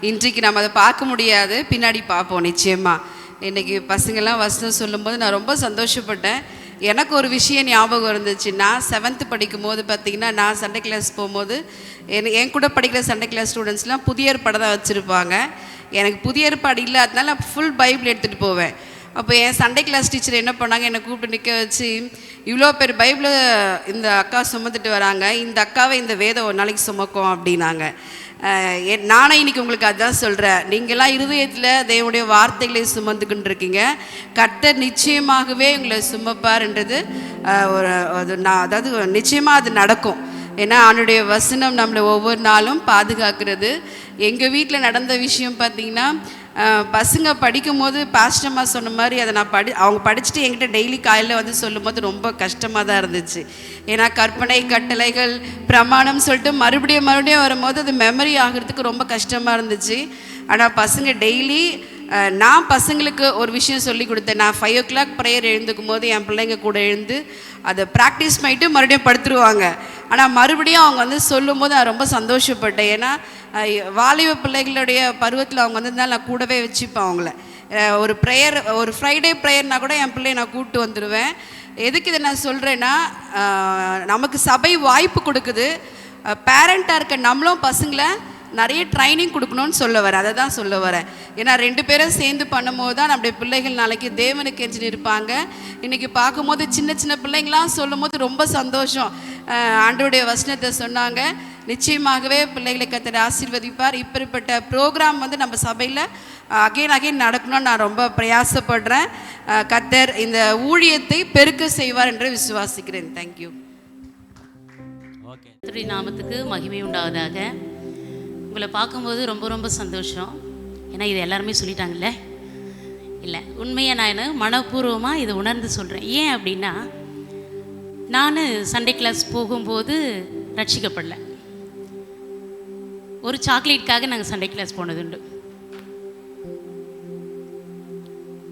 இன்றைக்கு நம்ம அதை பார்க்க முடியாது, பின்னாடி பார்ப்போம் நிச்சயமாக. இன்றைக்கி பசங்கள்லாம் வசனம் சொல்லும்போது நான் ரொம்ப சந்தோஷப்பட்டேன். எனக்கு ஒரு விஷயம் ஞாபகம் இருந்துச்சு. நான் 7th படிக்கும் போது பார்த்திங்கன்னா, நான் சண்டே கிளாஸ் போகும்போது என் கூட படிக்கிற சண்டே கிளாஸ் ஸ்டூடெண்ட்ஸ்லாம் புதிய ஏற்பாடு தான் வச்சுருப்பாங்க. எனக்கு புதிய ஏற்பாடு இல்லாதனால நான் ஃபுல் பைபிள் எடுத்துகிட்டு போவேன். அப்போ என் சண்டே கிளாஸ் டீச்சர் என்ன பண்ணாங்க, என்னை கூப்பிட்டு நிற்க வச்சு, இவ்வளோ பேர் பைபிளை இந்த அக்கா சுமந்துட்டு வராங்க, இந்த அக்காவை இந்த வேதம் ஒரு நாளைக்கு சுமக்கும் அப்படின்னாங்க. நானே இன்னைக்கு உங்களுக்கு அதுதான் சொல்கிறேன். நீங்களாம் இருதயத்தில் தேவனுடைய வார்த்தைகளை சுமந்துக்கிட்டு இருக்கீங்க. கர்த்தர் நிச்சயமாகவே உங்களை சுமப்பார்ன்றது அதாவது நிச்சயமாக அது நடக்கும். ஏன்னா அவனுடைய வசனம் நம்மளை ஒவ்வொரு நாளும் பாதுகாக்கிறது. எங்கள் வீட்டில் நடந்த விஷயம் பார்த்திங்கன்னா, பசங்க படிக்கும் போது பாஸ்டம்மா சொன்ன மாதிரி அதை நான் அவங்க படிச்சுட்டு என்கிட்ட டெய்லி காலையில் வந்து சொல்லும் போது ரொம்ப கஷ்டமாக தான் இருந்துச்சு. ஏன்னா கற்பனை கட்டளைகள் பிரமாணம் சொல்லிட்டு மறுபடியும் வரும்போது அது மெமரி ஆகிறதுக்கு ரொம்ப கஷ்டமாக இருந்துச்சு. ஆனால் பசங்க டெய்லி நான் பசங்களுக்கு ஒரு விஷயம் சொல்லி கொடுத்தேன். நான் 5 o'clock ப்ரேயர் எழுந்துக்கும் போது என் பிள்ளைங்க கூட எழுந்து அதை ப்ராக்டிஸ் பண்ணிட்டு மறுபடியும் படுத்துருவாங்க. ஆனால் மறுபடியும் அவங்க வந்து சொல்லும் போது நான் ரொம்ப சந்தோஷப்பட்டேன். ஏன்னா வாலிப பிள்ளைகளுடைய பருவத்தில் அவங்க வந்திருந்தால் நான் கூடவே வச்சுப்பேன் அவங்கள. ஒரு ப்ரேயர், ஒரு ஃப்ரைடே ப்ரேயர்னால் கூட என் பிள்ளையை நான் கூப்பிட்டு வந்துடுவேன். எதுக்கு இதை நான் சொல்கிறேன்னா, நமக்கு சபை வாய்ப்பு கொடுக்குது. பேரண்ட்டாக இருக்க நம்மளும் பசங்களை நிறைய ட்ரைனிங் கொடுக்கணும்னு சொல்ல வரேன். அதை தான் சொல்ல வரேன். ஏன்னா 2 பேரும் சேர்ந்து பண்ணும்போது தான் நம்முடைய பிள்ளைகள் நாளைக்கு தேவனுக்கு எஞ்சின்னு இருப்பாங்க. இன்றைக்கி பார்க்கும்போது சின்ன பிள்ளைங்களாம் சொல்லும் போது ரொம்ப சந்தோஷம். ஆண்டவருடைய வசனத்தை சொன்னாங்க. நிச்சயமாகவே பிள்ளைகளை கர்த்தர் ஆசீர்வதிப்பார். இப்படிப்பட்ட ப்ரோக்ராம் வந்து நம்ம சபையில் அகைன் நடக்கணும்னு நான் ரொம்ப பிரயாசப்படுறேன். கர்த்தர் இந்த ஊழியத்தை பெருக்க செய்வார் என்று விசுவாசிக்கிறேன். தேங்க்யூ. ஓகே, நாமத்துக்கு மகிமை உண்டாவதாக. உங்களை பார்க்கும்போது ரொம்ப சந்தோஷம். ஏன்னா இது எல்லாருமே சொல்லிட்டாங்கல்ல. இல்லை, உண்மையாக நான் மனப்பூர்வமாக இதை உணர்ந்து சொல்கிறேன். ஏன் அப்படின்னா, நான் சண்டே கிளாஸ் போகும்போது ரட்சிக்கப்படல. ஒரு சாக்லேட்காக நாங்கள் சண்டே கிளாஸ் போனதுண்டு.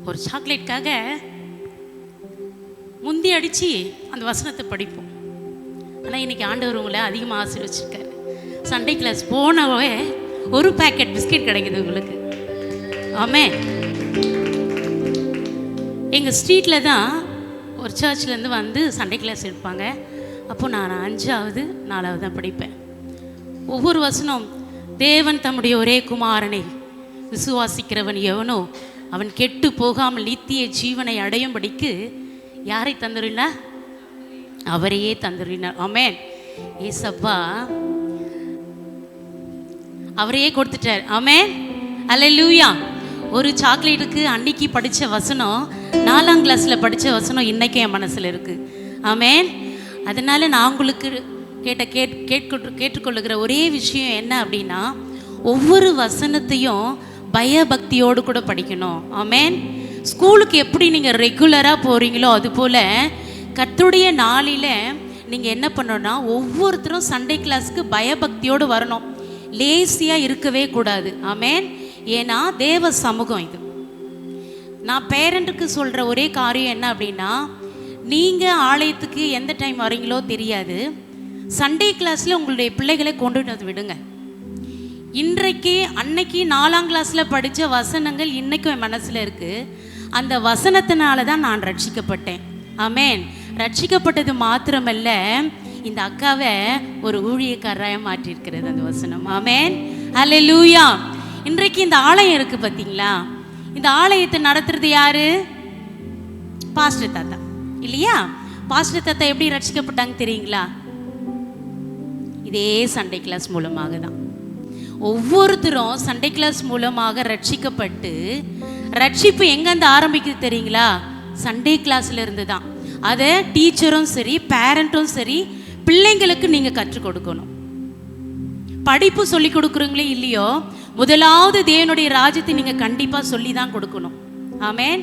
ஒரு சாக்லேட்காக முந்தி அடித்து அந்த வசனத்தை படிப்போம். ஆனால் இன்றைக்கி ஆண்டவர் உங்களை அதிகமாக ஆசீர்வச்சிருக்காரு. சண்டே கிளாஸ் போனவே ஒரு பேக்கெட் பிஸ்கெட் கிடைக்குது உங்களுக்கு. ஆமென். எங்கள் ஸ்ட்ரீட்டில் தான் ஒரு சர்ச்லேருந்து வந்து சண்டே கிளாஸ் எடுப்பாங்க. அப்போது நான் 5வது 4வது தான் படிப்பேன். ஒவ்வொரு வசனம், தேவன் தம்முடைய ஒரே குமாரனை விசுவாசிக்கிறவன் எவனோ அவன் கெட்டு போகாமல் நித்திய ஜீவனை அடையும்படிக்கு யாரை தந்துருனார்? அவரையே தந்துருனார். ஆமென். ஏசப்பா அவரையே கொடுத்துட்டார். ஆமென். அல்லேலூயா. ஒரு சாக்லேட்டுக்கு அன்னைக்கு படித்த வசனம், 4ஆம் கிளாஸில் படித்த வசனம் இன்றைக்கி என் மனசில் இருக்குது. ஆமென். அதனால் நான் உங்களுக்கு கேட்டுக்கொள்ளுகிற ஒரே விஷயம் என்ன அப்படின்னா, ஒவ்வொரு வசனத்தையும் பயபக்தியோடு கூட படிக்கணும். ஆமென். ஸ்கூலுக்கு எப்படி நீங்கள் ரெகுலராக போகிறீங்களோ அதுபோல் கர்த்தருடைய நாளில் நீங்கள் என்ன பண்ணணும்னா, ஒவ்வொருத்தரும் சண்டே கிளாஸுக்கு பயபக்தியோடு வரணும். லேசியாக இருக்கவே கூடாது. ஆமென். ஏன்னா தேவ சமூகம் இது. நான் பேரண்ட்டுக்கு சொல்கிற ஒரே காரியம் என்ன அப்படின்னா, நீங்கள் ஆலயத்துக்கு எந்த டைம் வரீங்களோ தெரியாது, சண்டே கிளாஸில் உங்களுடைய பிள்ளைகளை கொண்டு வந்து விடுங்க. இன்றைக்கு அன்னைக்கு 4ஆம் கிளாஸில் படித்த வசனங்கள் இன்றைக்கும் என் மனசில் இருக்குது. அந்த வசனத்தினால தான் நான் ரட்சிக்கப்பட்டேன். ஆமேன். ரட்சிக்கப்பட்டது மாத்திரமல்ல, இந்த அக்காவை ஒரு ஊழியக்காரராக மாற்றியிருக்கிறது அந்த வசனம். ஆமேன். அல்லேலூயா. இன்றைக்கு இந்த ஆலயம் இருக்கு பார்த்தீங்களா, இந்த ஆலயத்தை நடத்துறது யாரு? பாஸ்டர் தாத்தா இல்லையா? பாஸ்டர் தாத்தா எப்படி ரட்சிக்கப்பட்டாங்க தெரியுங்களா? இதே சண்டே கிளாஸ் மூலமாக தான். ஒவ்வொருத்தரும் சண்டே கிளாஸ் மூலமாக ரட்சிக்கப்பட்டு, ரட்சிப்பு எங்கேருந்து ஆரம்பிக்குது தெரியுங்களா? சண்டே கிளாஸ்ல இருந்து தான். அதை டீச்சரும் சரி, பேரண்ட்டும் சரி, பிள்ளைங்களுக்கு நீங்கள் கற்றுக் கொடுக்கணும். படிப்பு சொல்லி கொடுக்குறீங்களே இல்லையோ, முதலாவது தேவனுடைய ராஜ்யத்தை நீங்கள் கண்டிப்பாக சொல்லி தான் கொடுக்கணும். ஆமேன்.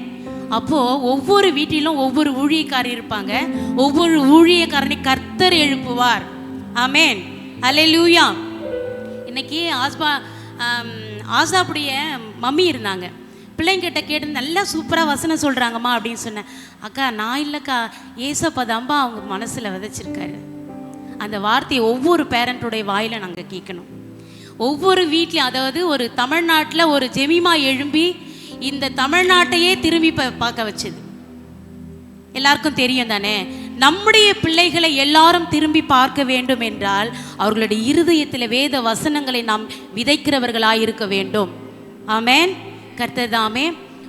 அப்போது ஒவ்வொரு வீட்டிலும் ஒவ்வொரு ஊழியக்காரர் இருப்பாங்க. ஒவ்வொரு ஊழியக்காரனை கர்த்தர் எழுப்புவார். ஆமேன். அல்லேலூயா. இன்னைக்கு ஆசாப்புடைய மம்மி இருந்தாங்க. பிள்ளைங்கிட்ட கேட்டு நல்லா சூப்பராக வசனம் சொல்கிறாங்கம்மா அப்படின்னு சொன்னேன். அக்கா நான் இல்லைக்கா, ஏசப்பா தான்பா அவங்க மனசில் விதைச்சிருக்காரு. அந்த வார்த்தையை ஒவ்வொரு பேரண்ட்டுடைய வாயில் நாங்கள் கேட்கணும். ஒவ்வொரு வீட்லையும், அதாவது ஒரு தமிழ்நாட்டில் ஒரு ஜெமிமா எழும்பி இந்த தமிழ்நாட்டையே திரும்பி பார்க்க வச்சது எல்லாருக்கும் தெரியும் தானே. நம்முடைய பிள்ளைகளை எல்லாரும் திரும்பி பார்க்க வேண்டும் என்றால் அவர்களுடைய இருதயத்தில் வேத வசனங்களை நாம் விதைக்கிறவர்களாயிருக்க வேண்டும். ஆமேன். கர்த்தர் தாமே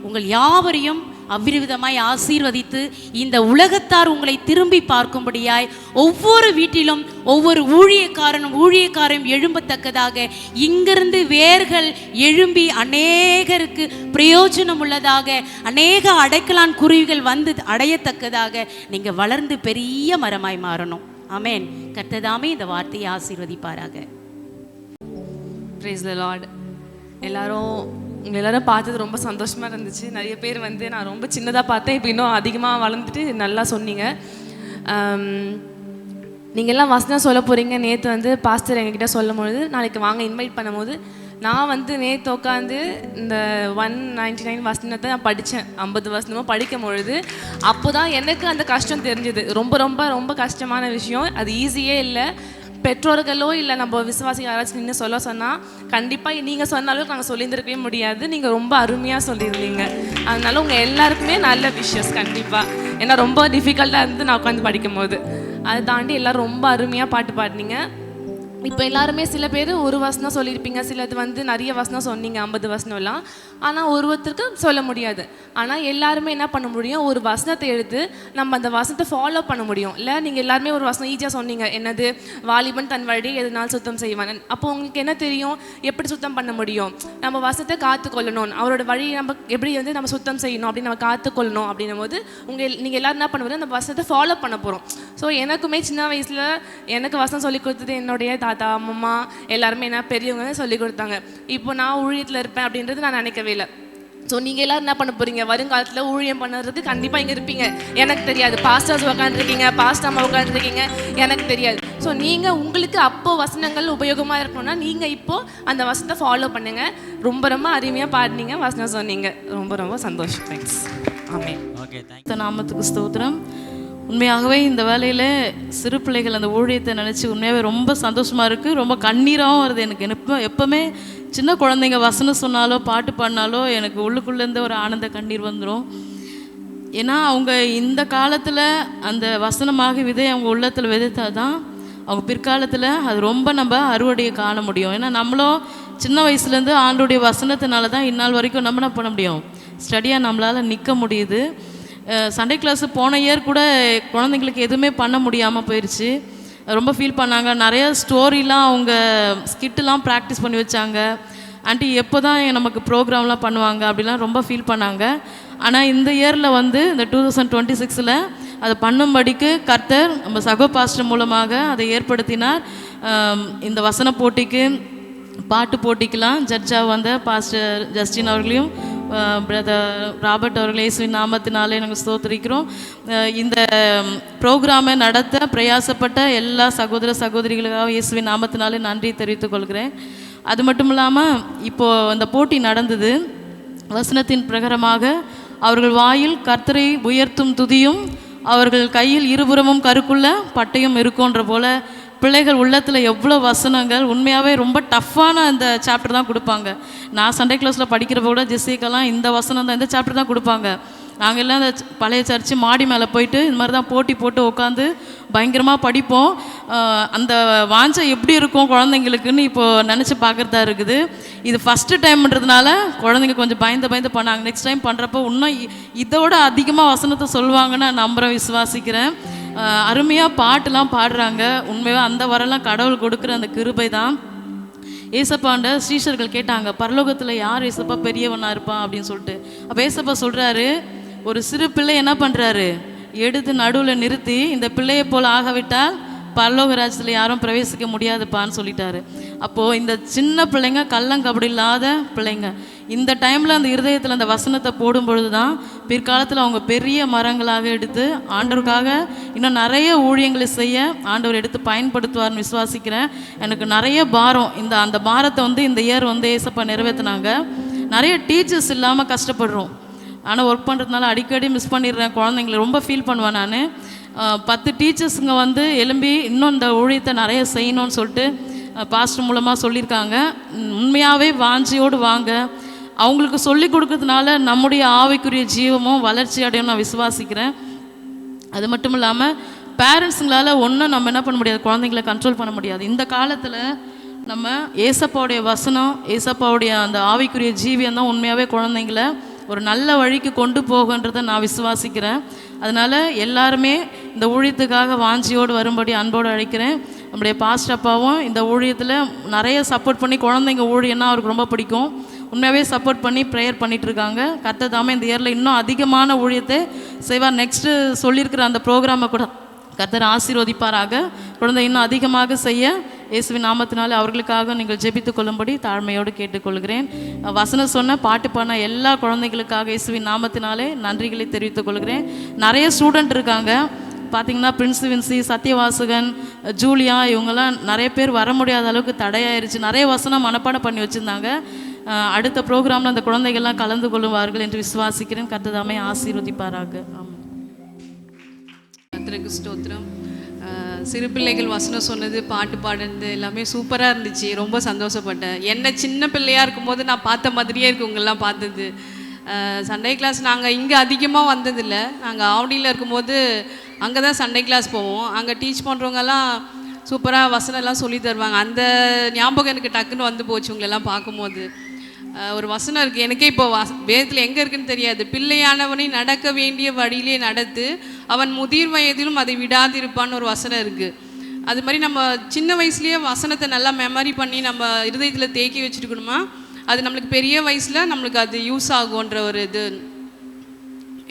உங்கள் யாவரையும் அவ்விதமாய் ஆசீர்வதித்து இந்த உலகத்தார் உங்களை திரும்பி பார்க்கும்படியாய் ஒவ்வொரு வீட்டிலும் ஒவ்வொரு ஊழியக்காரனும் எழும்பத்தக்கதாக, இங்கிருந்து வேர்கள் எழும்பி அநேகருக்கு பிரயோஜனம் உள்ளதாக, அநேக அடைக்கலான் குருவிகள் வந்து அடையத்தக்கதாக நீங்கள் வளர்ந்து பெரிய மரமாய் மாறணும். ஆமேன். கர்த்தர் இந்த வார்த்தையை ஆசீர்வதிப்பாராக. Praise the Lord. எல்லாரும் பார்த்தது ரொம்ப சந்தோஷமாக இருந்துச்சு. நிறைய பேர் வந்து நான் ரொம்ப சின்னதாக பார்த்தேன், இப்போ இன்னும் அதிகமாக வளர்ந்துட்டு நல்லா சொன்னீங்க. நீங்கள் எல்லாம் வசனம் சொல்ல போகிறீங்க. நேற்று வந்து பாஸ்டர் எங்ககிட்ட சொல்லும் பொழுது, நாளைக்கு வாங்க இன்வைட் பண்ணும்போது, நான் வந்து நேற்று உட்காந்து இந்த 199 வசனத்தை நான் படித்தேன். 50 வசனமும் படிக்கும் பொழுது அப்போ தான் எனக்கு அந்த கஷ்டம் தெரிஞ்சுது. ரொம்ப ரொம்ப ரொம்ப கஷ்டமான விஷயம். அது ஈஸியே இல்லை. பெற்றோர்களோ இல்லை நம்ம விசுவாசி யாராச்சும் நின்று சொன்னால் கண்டிப்பாக நீங்கள் சொன்னாலும் நாங்கள் சொல்லியிருந்திருக்கவே முடியாது. நீங்கள் ரொம்ப அருமையாக சொல்லியிருந்தீங்க. அதனால உங்கள் எல்லாருக்குமே நல்ல விஷஸ் கண்டிப்பாக. ஏன்னா ரொம்ப டிஃபிகல்ட்டாக இருந்து நான் உட்காந்து படிக்கும் போது, அதை தாண்டி எல்லோரும் ரொம்ப அருமையாக பாட்டு பாடினீங்க. இப்போ எல்லாருமே சில பேர் ஒரு வசனம் சொல்லியிருப்பீங்க, சிலது வந்து நிறைய வசனம் சொன்னீங்க, 50 வசனம்லாம். ஆனால் ஒருத்தருக்கு சொல்ல முடியாது. ஆனால் எல்லாருமே என்ன பண்ண முடியும், ஒரு வசனத்தை எடுத்து நம்ம அந்த வசனத்தை ஃபாலோ பண்ண முடியும். இல்லை நீங்கள் எல்லாருமே ஒரு வசனம் ஈஸியாக சொன்னீங்க, என்னது வாலிபன் தன் வழியை எதனால் சுத்தம் செய்வான். அப்போ உங்களுக்கு என்ன தெரியும், எப்படி சுத்தம் பண்ண முடியும்? நம்ம வசனத்தை காத்துக்கொள்ளணும், அவரோட வழியை நம்ம எப்படி வந்து நம்ம சுத்தம் செய்யணும் அப்படின்னு நம்ம காத்துக்கொள்ளணும். அப்படின்னும் போது நீங்கள் எல்லோரும் என்ன பண்ணுவது, அந்த வசனத்தை ஃபாலோ பண்ண போகிறோம். ஸோ எனக்குமே சின்ன வயசில் எனக்கு வசனம் சொல்லிக் கொடுத்தது என்னுடைய தாத்தா அம்மா எல்லாருமே என்ன பெரியவங்க சொல்லி கொடுத்தாங்க. இப்போ நான் ஊழியத்தில் இருப்பேன் அப்படின்றது நான் நினைக்கவே இல்லை. ஸோ நீங்கள் எல்லோரும் என்ன பண்ண போகிறீங்க, வருங்காலத்தில் ஊழியம் பண்ணுறதுக்கு கண்டிப்பாக இங்கே இருப்பீங்க. எனக்கு தெரியாது, பாஸ்டர்ஸ் உட்காந்துருக்கீங்க, பாஸ்டர் அம்மா உட்காந்துருக்கீங்க, எனக்கு தெரியாது. ஸோ நீங்கள் உங்களுக்கு அப்போது வசனங்கள் உபயோகமாக இருக்கணும்னா நீங்கள் இப்போது அந்த வசனத்தை ஃபாலோ பண்ணுங்கள். ரொம்ப ரொம்ப அருமையாக பாடினீங்க, வசனம் சொன்னீங்க. ரொம்ப ரொம்ப சந்தோஷம். தேங்க்ஸ். ஆமென். Okay, thanks. நாமத்துக்கு ஸ்தோத்திரம். உண்மையாகவே இந்த வேலையில் சிறு பிள்ளைகள் அந்த ஊழியத்தை நினச்சி உண்மையாகவே ரொம்ப சந்தோஷமாக இருக்குது. ரொம்ப கண்ணீராகவும் வருது எனக்கு. எப்போவுமே சின்ன குழந்தைங்க வசனம் சொன்னாலோ பாட்டு பாடினாலோ எனக்கு உள்ளுக்குள்ளேருந்து ஒரு ஆனந்த கண்ணீர் வந்துடும். ஏன்னா அவங்க இந்த காலத்தில் அந்த வசனமாக விதை அவங்க உள்ளத்தில் விதைத்தால் தான் அவங்க பிற்காலத்தில் அது ரொம்ப நம்ம அறுவடையை காண முடியும். ஏன்னா நம்மளும் சின்ன வயசுலேருந்து ஆண்டோடைய வசனத்தினால தான் இந்நாள் வரைக்கும் நம்ம என்ன பண்ண முடியும், ஸ்டடியாக நம்மளால் நிற்க முடியுது. சண்டே கிளாஸு போன இயர் கூட குழந்தைங்களுக்கு எதுவுமே பண்ண முடியாமல் போயிடுச்சு. ரொம்ப ஃபீல் பண்ணாங்க. நிறைய ஸ்டோரிலாம் அவங்க ஸ்கிட்டெலாம் ப்ராக்டிஸ் பண்ணி வச்சாங்க. ஆண்டி எப்போ தான் நமக்கு ப்ரோக்ராம்லாம் பண்ணுவாங்க அப்படிலாம் ரொம்ப ஃபீல் பண்ணாங்க. ஆனால் இந்த இயரில் வந்து இந்த 2026 அதை பண்ணும்படிக்கு கர்த்தர் நம்ம சகோ பாஸ்டர் மூலமாக அதை ஏற்படுத்தினார். இந்த வசன போட்டிக்கு பாட்டு போட்டிக்கெலாம் ஜட்ஜாக வந்த பாஸ்டர் ஜஸ்டின் அவர்களையும் பிரதர் ராபர்ட் அவர்களே இயேசுவின் நாமத்தினாலே நாங்கள் ஸ்தோத்திரிக்கிறோம். இந்த ப்ரோக்ராமை நடத்த பிரயாசப்பட்ட எல்லா சகோதர சகோதரிகளுக்காக இயேசுவின் நாமத்தினாலே நன்றி தெரிவித்துக் கொள்கிறேன். அது மட்டும் இல்லாமல் இப்போது அந்த போட்டி நடந்தது. வசனத்தின் பிரகாரமாக அவர்கள் வாயில் கர்த்தரை உயர்த்தும் துதியும் அவர்கள் கையில் இருபுறமும் கருக்குள்ள பட்டயம் இருக்குன்ற போல பிள்ளைகள் உள்ளத்தில் எவ்வளோ வசனங்கள் உண்மையாகவே ரொம்ப டஃப்பான இந்த சாப்டர் தான் கொடுப்பாங்க. நான் சண்டே கிளாஸில் படிக்கிறப்ப கூட ஜெஸ்ஸிக்கெல்லாம் இந்த வசனம் தான், இந்த சாப்டர் தான் கொடுப்பாங்க. நாங்கள் எல்லாம் இந்த பழைய சர்ச்சு மாடி மேலே போயிட்டு இந்த மாதிரி தான் போட்டி போட்டு உட்காந்து பயங்கரமாக படிப்போம். அந்த வாஞ்சை எப்படி இருக்கும் குழந்தைங்களுக்குன்னு இப்போது நினச்சி பார்க்குறதா இருக்குது. இது ஃபஸ்ட்டு டைம்ன்றதுனால குழந்தைங்க கொஞ்சம் பயந்து பண்ணாங்க. நெக்ஸ்ட் டைம் பண்ணுறப்போ இன்னும் இதோட அதிகமாக வசனத்தை சொல்லுவாங்கன்னு நான் நம்புகிறேன், விசுவாசிக்கிறேன். அருமையாக பாட்டுலாம் பாடுறாங்க. உண்மையாக அந்த வரலாம் கடவுள் கொடுக்குற அந்த கிருபை தான். ஏசப்பாண்ட ஸ்ரீஷர்கள் கேட்டாங்க, பரலோகத்தில் யார் ஏசப்பா பெரியவனாக இருப்பான் அப்படின்னு சொல்லிட்டு. அப்போ ஏசப்பா சொல்கிறாரு, ஒரு சிறு பிள்ளை என்ன பண்ணுறாரு, எடுத்து நடுவில் நிறுத்தி இந்த பிள்ளையை போல் ஆகவிட்டால் பரலோக ராஜ்யத்தில் யாரும் பிரவேசிக்க முடியாதுப்பான்னு சொல்லிட்டாரு. அப்போது இந்த சின்ன பிள்ளைங்க கள்ளங்கபடி இல்லாத பிள்ளைங்க இந்த டைமில் அந்த இருதயத்தில் அந்த வசனத்தை போடும் பொழுது தான் பிற்காலத்தில் அவங்க பெரிய மரங்களாக எடுத்து ஆண்டவருக்காக இன்னும் நிறைய ஊழியங்களை செய்ய ஆண்டவர் எடுத்து பயன்படுத்துவார்னு விசுவாசிக்கிறேன். எனக்கு நிறைய பாரம், அந்த பாரத்தை இந்த இயர் ஏசப்பா நிறைவேற்றினாங்க. நிறைய டீச்சர்ஸ் இல்லாமல் கஷ்டப்படுறோம். ஆனால் ஒர்க் பண்ணுறதுனால அடிக்கடி மிஸ் பண்ணிடுறேன் குழந்தைங்கள, ரொம்ப ஃபீல் பண்ணுவேன் நான். 10 டீச்சர்ஸுங்க எழும்பி இன்னும் இந்த ஊழியத்தை நிறைய செய்யணும்னு சொல்லிட்டு பாஸ்டர் மூலமாக சொல்லியிருக்காங்க. உண்மையாகவே வாஞ்சியோடு வாங்க. அவங்களுக்கு சொல்லி கொடுக்கறதுனால நம்முடைய ஆவிக்குரிய ஜீவமும் வளர்ச்சி அடையும் நான் விசுவாசிக்கிறேன். அது மட்டும் இல்லாமல் பேரண்ட்ஸுங்களால் ஒன்றும் நம்ம என்ன பண்ண முடியாது, குழந்தைங்களை கண்ட்ரோல் பண்ண முடியாது. இந்த காலத்தில் நம்ம ஏசப்பாவுடைய வசனம், ஏசப்பாவுடைய அந்த ஆவிக்குரிய ஜீவியம் தான் உண்மையாகவே குழந்தைங்கள ஒரு நல்ல வழிக்கு கொண்டு போகுன்றதை நான் விசுவாசிக்கிறேன். அதனால் எல்லாருமே இந்த ஊழியத்துக்காக வாஞ்சியோடு வரும்படி அன்போடு அழைக்கிறேன். நம்முடைய பாஸ்டர் அப்பாவும் இந்த ஊழியத்தில் நிறைய சப்போர்ட் பண்ணி, குழந்தைங்க ஊழியன்னா அவருக்கு ரொம்ப பிடிக்கும், உண்மையாகவே சப்போர்ட் பண்ணி ப்ரேயர் பண்ணிகிட்ருக்காங்க. கர்த்தர் தாமே இந்த இயரில் இன்னும் அதிகமான ஊழியத்தை செய்வார். நெக்ஸ்ட்டு சொல்லியிருக்கிற அந்த ப்ரோக்ராமை கூட கர்த்தர் ஆசீர்வதிப்பாராக. குழந்தை இன்னும் அதிகமாக செய்ய இயேசுவின் நாமத்தினாலே அவர்களுக்காக நீங்கள் ஜெபித்து கொள்ளும்படி தாழ்மையோடு கேட்டுக்கொள்கிறேன். வசனம் சொன்ன பாட்டு பண்ண எல்லா குழந்தைகளுக்காக இயேசுவின் நாமத்தினாலே நன்றிகளை தெரிவித்துக் கொள்கிறேன். நிறைய ஸ்டூடெண்ட் இருக்காங்க பார்த்திங்கன்னா, பிரின்ஸ் வின்சி, சத்யவாசகன், ஜூலியா, இவங்கெல்லாம் நிறைய பேர் வர முடியாத அளவுக்கு தடையாயிருச்சு. நிறைய வசனம் மனப்பாடம் பண்ணி வச்சுருந்தாங்க. அடுத்த ப்ரோக்ராமில் அந்த குழந்தைகள்லாம் கலந்து கொள்வார்கள் என்று விசுவாசிக்கிறேன். கர்த்தர் ஆசீர்வதிப்பாராக. ஆமாம். கர்த்தருக்கு ஸ்தோத்திரம். சிறு பிள்ளைகள் வசனம் சொன்னது, பாட்டு பாடுறது எல்லாமே சூப்பராக இருந்துச்சு. ரொம்ப சந்தோஷப்பட்டேன். என்ன சின்ன பிள்ளையாக இருக்கும்போது நான் பார்த்த மாதிரியே இருக்கு உங்களெலாம் பார்த்தது. சண்டே கிளாஸ் நாங்கள் இங்கே அதிகமாக வந்ததில்லை. நாங்கள் ஆவடியில் இருக்கும்போது அங்கே தான் சண்டே கிளாஸ் போவோம். அங்கே டீச் பண்ணுறவங்கெல்லாம் சூப்பராக வசனம்லாம் சொல்லி தருவாங்க. அந்த ஞாபகம் எனக்கு டக்குன்னு வந்து போச்சு உங்களெல்லாம் பார்க்கும்போது. ஒரு வசனம் இருக்குது, எனக்கே இப்போ வேதத்தில் எங்கே இருக்குன்னு தெரியாது. பிள்ளையானவனை நடக்க வேண்டிய வழியிலே நடத்து, அவன் முதிர் வயதிலும் அதை விடாதிருப்பான்னு ஒரு வசனம் இருக்குது. அது மாதிரி நம்ம சின்ன வயசுலேயே வசனத்தை நல்லா மெமரி பண்ணி நம்ம இருதயத்தில் தேக்கி வச்சுருக்கணுமா, அது நம்மளுக்கு பெரிய வயசில் நம்மளுக்கு அது யூஸ் ஆகுன்ற ஒரு இது.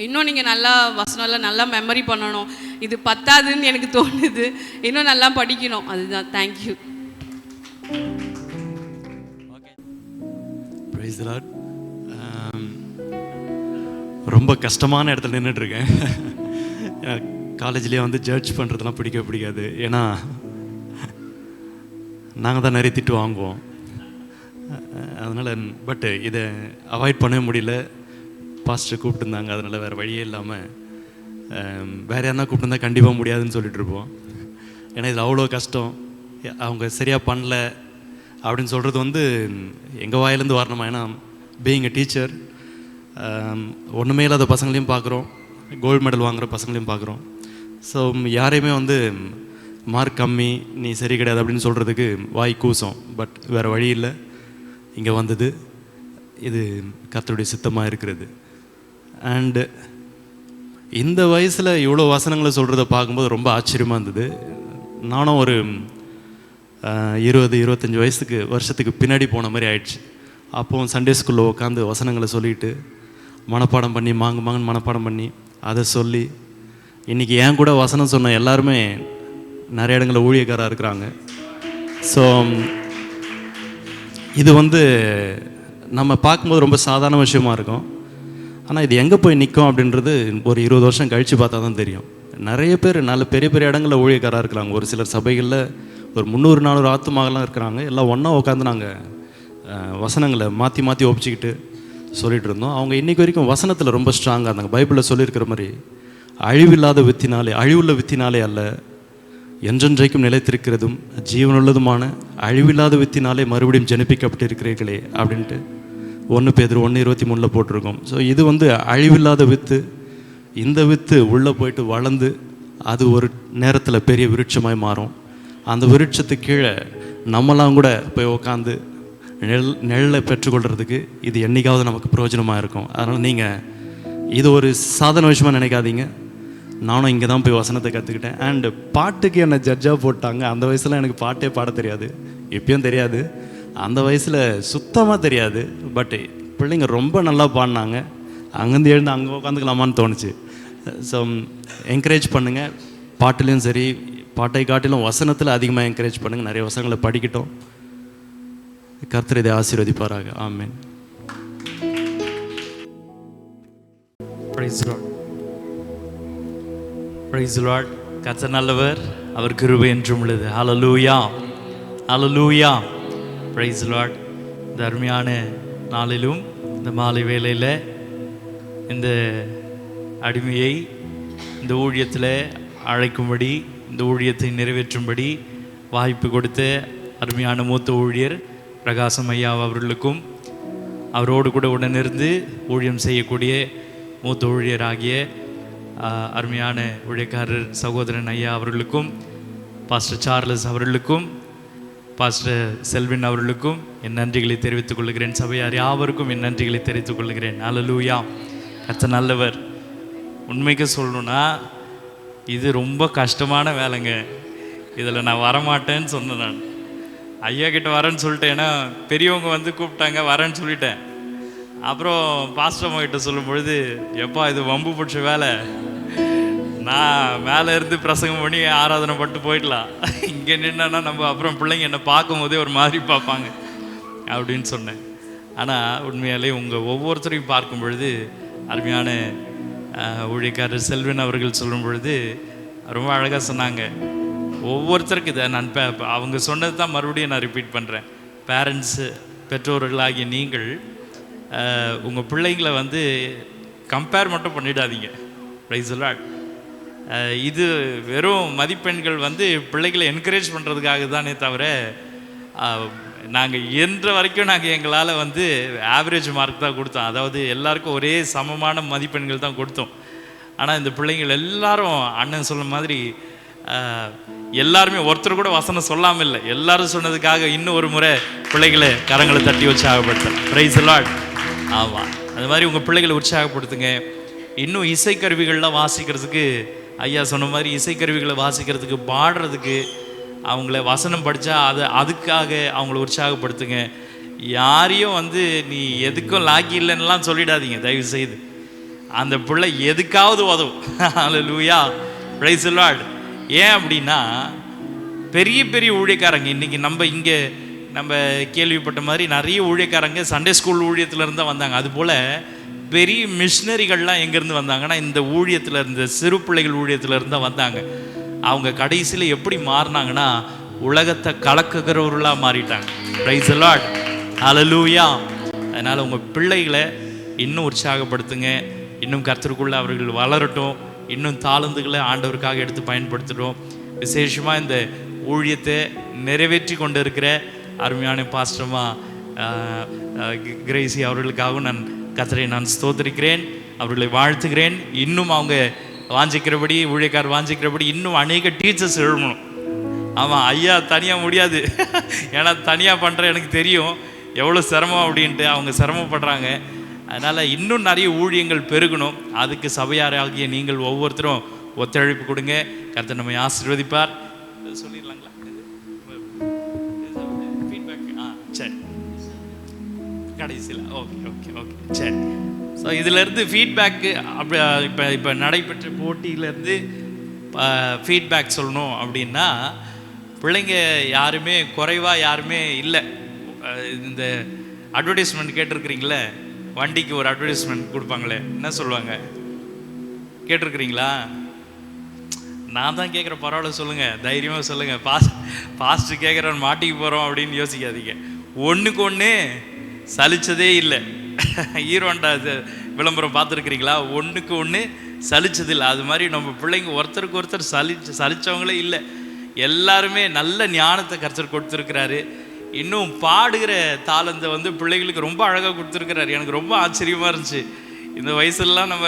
இன்னும் நீங்கள் நல்லா வசனம்லாம் நல்லா மெமரி பண்ணணும். இது பத்தாதுன்னு எனக்கு தோணுது. இன்னும் நல்லா படிக்கணும். அதுதான். தேங்க்யூ. Praise the Lord. ரொம்ப கஷ்டமான இடத்துல நின்றுட்டுருக்கேன். காலேஜ்லேயே ஜட்ஜ் பண்ணுறதுலாம் பிடிக்காது. ஏன்னா நாங்கள் தான் நிறைய திட்டு வாங்குவோம். அதனால் பட் இதை அவாய்ட் பண்ணவே முடியல. பாஸ்டர் கூப்பிட்டுருந்தாங்க, அதனால் வேறு வழியே இல்லாமல் வேறு யாருன்னா கூப்பிட்டுருந்தா கண்டிப்பாக முடியாதுன்னு சொல்லிட்டுருப்போம். ஏன்னா இதில் அவ்வளோ கஷ்டம். அவங்க சரியாக பண்ணல அப்படின்னு சொல்கிறது எங்கள் வாயிலேருந்து வரணுமா. ஏன்னா பீயிங் எ டீச்சர், ஒன்றுமே இல்லாத பசங்களையும் பார்க்குறோம், கோல்டு மெடல் வாங்குகிற பசங்களையும் பார்க்குறோம். ஸோ யாரையுமே மார்க் கம்மி, நீ சரி கிடையாது அப்படின்னு சொல்கிறதுக்கு வாய் கூசம். பட் வேறு வழி இல்லை, இங்கே வந்தது. இது கர்த்தருடைய சித்தமாக இருக்கிறது. அண்டு இந்த வயசில் இவ்வளோ வசனங்களை சொல்கிறத பார்க்கும்போது ரொம்ப ஆச்சரியமாக இருந்தது. நானும் ஒரு 20-25 வருஷத்துக்கு பின்னாடி போன மாதிரி ஆயிடுச்சு. அப்போது சண்டே ஸ்கூலில் உட்காந்து வசனங்களை சொல்லிட்டு மனப்பாடம் பண்ணி மாங்குன்னு மனப்பாடம் பண்ணி அதை சொல்லி இன்றைக்கி என் கூட வசனம் சொன்ன எல்லாருமே நிறைய இடங்களில் ஊழியக்காராக இருக்கிறாங்க. ஸோ இது நம்ம பார்க்கும்போது ரொம்ப சாதாரண விஷயமா இருக்கும். ஆனால் இது எங்கே போய் நிற்கும் அப்படின்றது ஒரு 20 வருஷம் கழித்து பார்த்தா தான் தெரியும். நிறைய பேர் நல்ல பெரிய பெரிய இடங்களில் ஊழியக்காராக இருக்கிறாங்க. ஒரு சிலர் சபைகளில் ஒரு 300-400 ஆத்துமாகலாம் இருக்கிறாங்க. எல்லாம் ஒன்றா உட்காந்து நாங்கள் வசனங்களை மாற்றி மாற்றி ஒப்பிச்சிக்கிட்டு சொல்லிகிட்டு இருந்தோம். அவங்க இன்றைக்கி வரைக்கும் வசனத்தில் ரொம்ப ஸ்ட்ராங்காக இருந்தாங்க. பைபிளில் சொல்லியிருக்கிற மாதிரி அழிவில்லாத வித்தினாலே, அழிவுள்ள வித்தினாலே அல்ல, என்றென்றைக்கும் நிலைத்திருக்கிறதும் ஜீவனுள்ளதுமான அழிவில்லாத வித்தினாலே மறுபடியும் ஜனிப்பிக்கப்பட்டிருக்கிறீர்களே அப்படின்ட்டு 1 பேதுரு 1:23 போட்டிருக்கோம். ஸோ இது வந்து அழிவில்லாத வித்து. இந்த வித்து உள்ளே போயிட்டு வளர்ந்து அது ஒரு நேரத்தில் பெரிய விருட்சமாய் மாறும். அந்த விருட்சத்துக்கு கீழே நம்மளாம் கூட போய் உட்காந்து நெல்லை பெற்றுக்கொள்கிறதுக்கு இது என்றைக்காவது நமக்கு பிரயோஜனமாக இருக்கும். அதனால் நீங்கள் இது ஒரு சாதாரண விஷயமாக நினைக்காதீங்க. நானும் இங்கே தான் போய் வசனத்தை கற்றுக்கிட்டேன். அண்டு பாட்டுக்கு என்னை ஜட்ஜாக போட்டாங்க. அந்த வயசில் எனக்கு பாட்டே பாட தெரியாது, இப்பயும் தெரியாது, அந்த வயசில் சுத்தமாக தெரியாது. பட் பிள்ளைங்க ரொம்ப நல்லா பாடினாங்க. அங்கேருந்து எழுந்து அங்கே உட்காந்துக்கலாமான்னு தோணுச்சு. ஸோ என்கரேஜ் பண்ணுங்கள். பாட்டுலேயும் சரி, பாட்டை காட்டிலும் வசனத்தில் அதிகமாக என்கரேஜ் பண்ணுங்கள். நிறைய வசனங்களை படிக்கட்டும். கர்த்தர் இதை ஆசீர்வதிப்பாராக. ஆமென். Praise the Lord. Praise the Lord. கர்த்தர் நல்லவர், அவர் கிருபை என்றும் உள்ளது. ஹல்லேலூயா, ஹல்லேலூயா. Praise the Lord. இந்த அருமையான நாளிலும் இந்த மாலை வேளையில் இந்த அடிமையை இந்த ஊழியத்தில் அழைக்கும்படி, இந்த ஊழியத்தை நிறைவேற்றும்படி வாய்ப்பு கொடுத்த அருமையான மூத்த ஊழியர் பிரகாசம் ஐயா அவர்களுக்கும், அவரோடு கூட உடனிருந்து ஊழியம் செய்யக்கூடிய மூத்த ஊழியராகிய அருமையான ஊழியக்காரர் சகோதரன் ஐயா அவர்களுக்கும், பாஸ்டர் சார்லஸ் அவர்களுக்கும், பாஸ்டர் செல்வின் அவர்களுக்கும் என் நன்றிகளை தெரிவித்துக் கொள்கிறேன். சபையார் யாவருக்கும் என் நன்றிகளை தெரிவித்துக் கொள்கிறேன். ஹல்லேலூயா. கர்த்தர் நல்லவர். உண்மைக்கு சொல்லணுன்னா இது ரொம்ப கஷ்டமான வேலைங்க. இதில் நான் வரமாட்டேன்னு சொன்னேன். நான் ஐயா கிட்ட வரேன்னு சொல்லிட்டேன். ஏன்னா பெரியவங்க வந்து கூப்பிட்டாங்க, வரேன்னு சொல்லிட்டேன். அப்புறம் பாஸ்டர் அம்மா கிட்ட சொல்லும் பொழுது, எப்பா இது வம்பு பிடிச்ச வேலை, நான் மேலே இருந்து பிரசங்கம் பண்ணி ஆராதனை பட்டு போயிடலாம், இங்கே நின்னா நம்ம அப்புறம் பிள்ளைங்க என்னை பார்க்கும் போதே ஒரு மாதிரி பார்ப்பாங்க அப்படின்னு சொன்னேன். ஆனால் உண்மையாலே உங்கள் ஒவ்வொருத்தரையும் பார்க்கும் பொழுது, அருமையான ஊழியக்காரர் செல்வன் அவர்கள் சொல்லும் பொழுது ரொம்ப அழகாக சொன்னாங்க. ஒவ்வொருத்தருக்கு இதை நான் அவங்க சொன்னது தான் மறுபடியும் நான் ரிப்பீட் பண்ணுறேன். பேரண்ட்ஸு, பெற்றோர்களாகிய நீங்கள் உங்கள் பிள்ளைங்களை வந்து கம்பேர் மட்டும் பண்ணிடாதீங்க. Praise the Lord. இது வெறும் மதிப்பெண்கள் வந்து பிள்ளைகளை என்கரேஜ் பண்ணுறதுக்காக தானே தவிர, நாங்கள் என்ற வரைக்கும் நாங்கள் எங்களால் வந்து ஆவரேஜ் மார்க் தான் கொடுத்தோம். அதாவது எல்லாருக்கும் ஒரே சமமான மதிப்பெண்கள் தான் கொடுத்தோம். ஆனால் இந்த பிள்ளைங்கள் எல்லாரும் அண்ணன் சொல்ல மாதிரி எல்லாருமே ஒருத்தர் கூட வசனம் சொல்லாமல் இல்லை. எல்லாரும் சொன்னதுக்காக இன்னும் ஒரு முறை பிள்ளைகளை கரங்களை தட்டி உற்சாகப்படுத்தலாம். Praise the Lord. ஆமாம், அது மாதிரி உங்கள் பிள்ளைகளை உற்சாகப்படுத்துங்க. இன்னும் இசைக்கருவிகள்லாம் வாசிக்கிறதுக்கு, ஐயா சொன்ன மாதிரி இசைக்கருவிகளை வாசிக்கிறதுக்கு, பாடுறதுக்கு, அவங்கள வசனம் படித்தா அதுக்காக அவங்கள உற்சாகப்படுத்துங்க. யாரையும் வந்து நீ எதுக்கும் லாக்கி இல்லைன்னுலாம் சொல்லிடாதீங்க தயவு செய்து. அந்த பிள்ளை எதுக்காவது உதவும். ஹல்லேலூயா, பிரைஸ் தி லார்ட். ஏன் அப்படின்னா, பெரிய பெரிய ஊழியக்காரங்க இன்றைக்கி நம்ம கேள்விப்பட்ட மாதிரி நிறைய ஊழியக்காரங்க சண்டே ஸ்கூல் ஊழியத்தில் தான் வந்தாங்க. அதுபோல் பெரிய மிஷினரிகள்லாம் எங்கேருந்து வந்தாங்கன்னா இந்த ஊழியத்தில் இருந்த சிறு பிள்ளைகள் ஊழியத்தில் இருந்தால் வந்தாங்க. அவங்க கடைசியில் எப்படி மாறினாங்கன்னா உலகத்தை கலக்குகிறவர்களாக மாறிட்டாங்க. பிரைஸ் தி லார்ட், ஹல்லேலூயா. அதனால் உங்கள் பிள்ளைகளை இன்னும் உற்சாகப்படுத்துங்க. இன்னும் கர்த்தருக்குள்ளே அவர்கள் வளரட்டும். இன்னும் தாளந்துகளை ஆண்டவருக்காக எடுத்து பயன்படுத்துகிறோம். விசேஷமாக இந்த ஊழியத்தை நிறைவேற்றி கொண்டு இருக்கிற அருமையான பாஸ்டர்மா கிரேசி அவர்களுக்காகவும் நான் கர்த்தரை நான் ஸ்தோத்திரிக்கிறேன், அவர்களை வாழ்த்துகிறேன். இன்னும் அவங்க வாஞ்சிக்கிறபடி, ஊழியக்கார் வாஞ்சிக்கிறபடி இன்னும் அநேக டீச்சர்ஸ் எழுதணும். ஆமாம், ஐயா தனியாக முடியாது. ஏன்னா தனியாக பண்ணுற எனக்கு தெரியும் எவ்வளோ சிரமம் அப்படின்ட்டு. அவங்க சிரமப்படுறாங்க. அதனால் இன்னும் நிறைய ஊழியங்கள் பெருகணும். அதுக்கு சபையாராகிய நீங்கள் ஒவ்வொருத்தரும் ஒத்துழைப்பு கொடுங்க. கர்த்தர் நம்மை ஆசீர்வதிப்பார். சொல்லிடலாங்களா ஃபீட்பேக்? சரி, கடைசியில் ஓகே ஓகே ஓகே சரி. ஸோ இதிலேருந்து ஃபீட்பேக்கு அப்படி இப்போ நடைபெற்ற போட்டியிலேருந்து ஃபீட்பேக் சொல்லணும் அப்படின்னா, பிள்ளைங்க யாருமே குறைவாக யாருமே இல்லை. இந்த அட்வர்டைஸ்மெண்ட் கேட்டிருக்கிறீங்களே, வண்டிக்கு ஒரு அட்வர்டைஸ்மெண்ட் கொடுப்பாங்களே, என்ன சொல்லுவாங்க கேட்டிருக்கிறீங்களா? நான் தான் கேட்குறேன், பரவாயில்ல சொல்லுங்கள், தைரியமாக சொல்லுங்கள். பாஸ்ட்டு கேட்குறோன்னு மாட்டிக்கு போகிறோம் அப்படின்னு யோசிக்காதீங்க. ஒன்றுக்கு ஒன்று சலிச்சதே இல்லை. ஹீரோண்டா விளம்பரம் பார்த்துருக்குறீங்களா? ஒன்றுக்கு ஒன்று சலிச்சது இல்லை. அது மாதிரி நம்ம பிள்ளைங்க ஒருத்தருக்கு ஒருத்தர் சலிச்சவங்களே இல்லை. எல்லாருமே நல்ல ஞானத்தை கர்த்தர் கொடுத்துருக்கிறாரு. இன்னும் பாடுகிற தாளந்தை வந்து பிள்ளைகளுக்கு ரொம்ப அழகாக கொடுத்துருக்கிறாரு. எனக்கு ரொம்ப ஆச்சரியமாக இருந்துச்சு. இந்த வயசுலலாம் நம்ம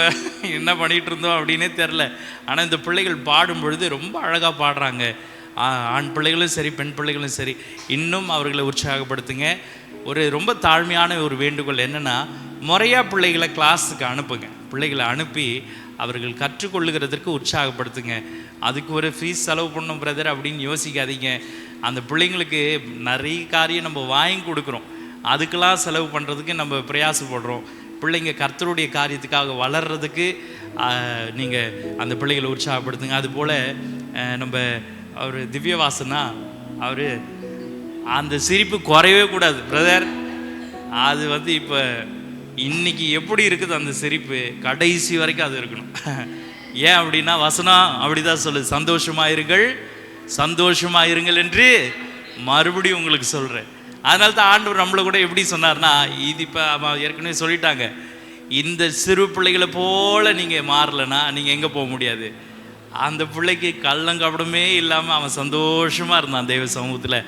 என்ன பண்ணிகிட்டு இருந்தோம் அப்படின்னே தெரில. ஆனால் இந்த பிள்ளைகள் பாடும் பொழுது ரொம்ப அழகாக பாடுறாங்க. ஆண் பிள்ளைகளும் சரி, பெண் பிள்ளைகளும் சரி. இன்னும் அவர்களை உற்சாகப்படுத்துங்க. ஒரு ரொம்ப தாழ்மையான ஒரு வேண்டுகோள் என்னென்னா, முறையாக பிள்ளைகளை கிளாஸுக்கு அனுப்புங்க. பிள்ளைகளை அனுப்பி அவர்கள் கற்றுக்கொள்ளுகிறதுக்கு உற்சாகப்படுத்துங்க. அதுக்கு ஒரு ஃபீஸ் செலவு பண்ணணும் பிரதர் அப்படின்னு யோசிக்காதீங்க. அந்த பிள்ளைங்களுக்கு நிறைய காரியம் நம்ம வாங்கி கொடுக்குறோம், அதுக்கெல்லாம் செலவு பண்ணுறதுக்கு நம்ம பிரயாசப்படுறோம். பிள்ளைங்க கர்த்தருடைய காரியத்துக்காக வளர்கிறதுக்கு நீங்கள் அந்த பிள்ளைகளை உற்சாகப்படுத்துங்க. அதுபோல் நம்ம அவர் திவ்யவாசனா அவர் அந்த சிரிப்பு குறையவே கூடாது பிரதர். அது வந்து இப்போ இன்னைக்கு எப்படி இருக்குது அந்த சிரிப்பு, கடைசி வரைக்கும் அது இருக்கணும். ஏன் அப்படின்னா வசனம் அப்படிதான் சொல்லுது, சந்தோஷமாயிருங்கள் சந்தோஷமாயிருங்கள் என்று மறுபடியும் உங்களுக்கு சொல்கிறேன். அதனால தான் ஆண்டவர் நம்மளை கூட எப்படி சொன்னார்னா, இது இப்போ ஏற்கனவே சொல்லிட்டாங்க, இந்த சிறு பிள்ளைகளை போல் நீங்கள் மாறலைன்னா நீங்கள் எங்கே போக முடியாது. அந்த பிள்ளைக்கு கள்ளங்கபடமே இல்லாமல் அவன் சந்தோஷமாக இருந்தான் தெய்வ சமூகத்தில்.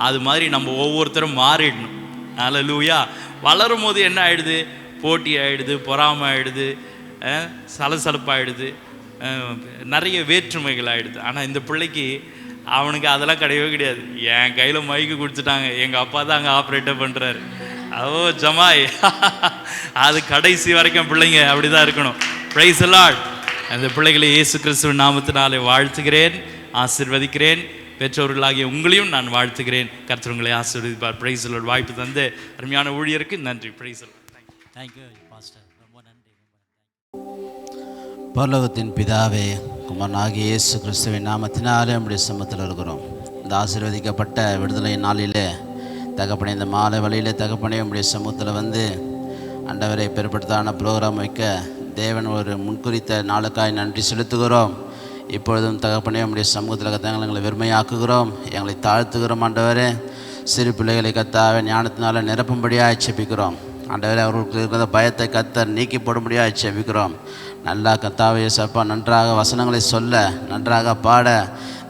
அது மாதிரி நம்ம ஒவ்வொருத்தரும் மாறிடணும். அல்லேலூயா. வளரும் போது என்ன ஆகிடுது, போட்டி ஆகிடுது, பொறாமை ஆகிடுது, சலசலப்பாகிடுது, நிறைய வேற்றுமைகள் ஆகிடுது. ஆனால் இந்த பிள்ளைக்கு அவனுக்கு அதெல்லாம் கிடையவே கிடையாது. என் கையில் மைக்கு கொடுத்துட்டாங்க, எங்கள் அப்பா தான் அங்கே ஆப்ரேட்டர் பண்ணுறாரு, ஓ ஜமாய். அது கடைசி வரைக்கும் பிள்ளைங்க அப்படி தான் இருக்கணும். Praise the Lord. அந்த பிள்ளைகளை இயேசு கிறிஸ்துவின் நாமத்தினாலே வாழ்த்துகிறேன், ஆசீர்வதிக்கிறேன். பெற்றோர்களாகிய உங்களையும் நான் வாழ்த்துகிறேன். கர்த்தர் உங்களை ஆசீர்வதிப்பார். Praise the Lord. வாய்ப்பு தந்து அருமையான ஊழியருக்கு நன்றி. Praise the Lord. Thank you pastor, ரொம்ப நன்றி. பரலோகத்தின் பிதாவே, குமாரனாகிய இயேசு கிறிஸ்துவின் நாமத்தினாலே நம்முடைய சமூகத்தில் இருக்கிறோம். இந்த ஆசீர்வதிக்கப்பட்ட விடுதலை நாளிலே தகப்பனே, இந்த மாலை வழியிலே தகப்பனே நம்முடைய சமூகத்தில் வந்து ஆண்டவரை பெருப்படுத்தான ப்ரோக்ராம் வைக்க தேவன் ஒரு முன்குறித்த நாளுக்காய் நன்றி செலுத்துகிறோம். இப்பொழுதும் தகப்பனே நம்முடைய சமூகத்தில் கத்தாங்களை எங்களை வெறுமையாக்குகிறோம், எங்களை தாழ்த்துகிறோம். ஆண்டவரே, சிறு பிள்ளைகளை கத்தாவே ஞானத்தினால நிரப்பும்படியாக செபிக்கிறோம். ஆண்டவரே, அவர்களுக்கு இருக்கிற பயத்தை கத்தர் நீக்கி போடும்படியாக செபிக்கிறோம். நல்லா கத்தாவே சப்பா நன்றாக வசனங்களை சொல்ல, நன்றாக பாட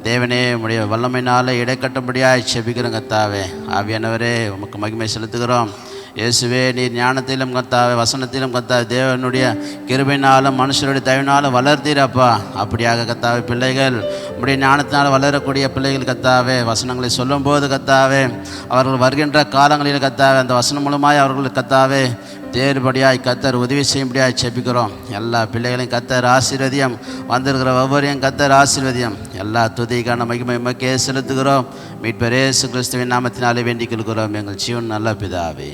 தேவனே உம்முடைய வல்லமையினால் இடைக்கட்டும்படியாக செபிக்கிறோம். கத்தாவே ஆவியானவரே, உமக்கு மகிமை செலுத்துகிறோம். இயேசுவே, நீர் ஞானத்திலும் கத்தாவே வசனத்திலும் கத்தாவே தேவனுடைய கிருபையினாலும் மனுஷனுடைய தயவினாலும் வளர்த்தீரப்பா. அப்படியாக கத்தாவே பிள்ளைகள் உம்முடைய ஞானத்தினால் வளரக்கூடிய பிள்ளைகள் கத்தாவே வசனங்களை சொல்லும்போது கத்தாவே அவர்கள் வருகின்ற காலங்களில் கத்தாவே அந்த வசனம் மூலமாய் அவர்கள் கத்தாவே தேர்படியாய் கத்தர் உதவி செய்யும்படியாய் செபிக்கிறோம். எல்லா பிள்ளைகளையும் கத்தர் ஆசீர்வதியம், வந்திருக்கிற ஒவ்வொருவரையும் கத்தர் ஆசீர்வதியம். எல்லா துதிக்கான மகிமை மக்கே செலுத்துகிறோம். மீட்பர் இயேசு கிறிஸ்துவின் நாமத்தினாலே வேண்டிக் கொள்கிறோம் எங்கள் ஜீவன் நல்ல பிதாவே.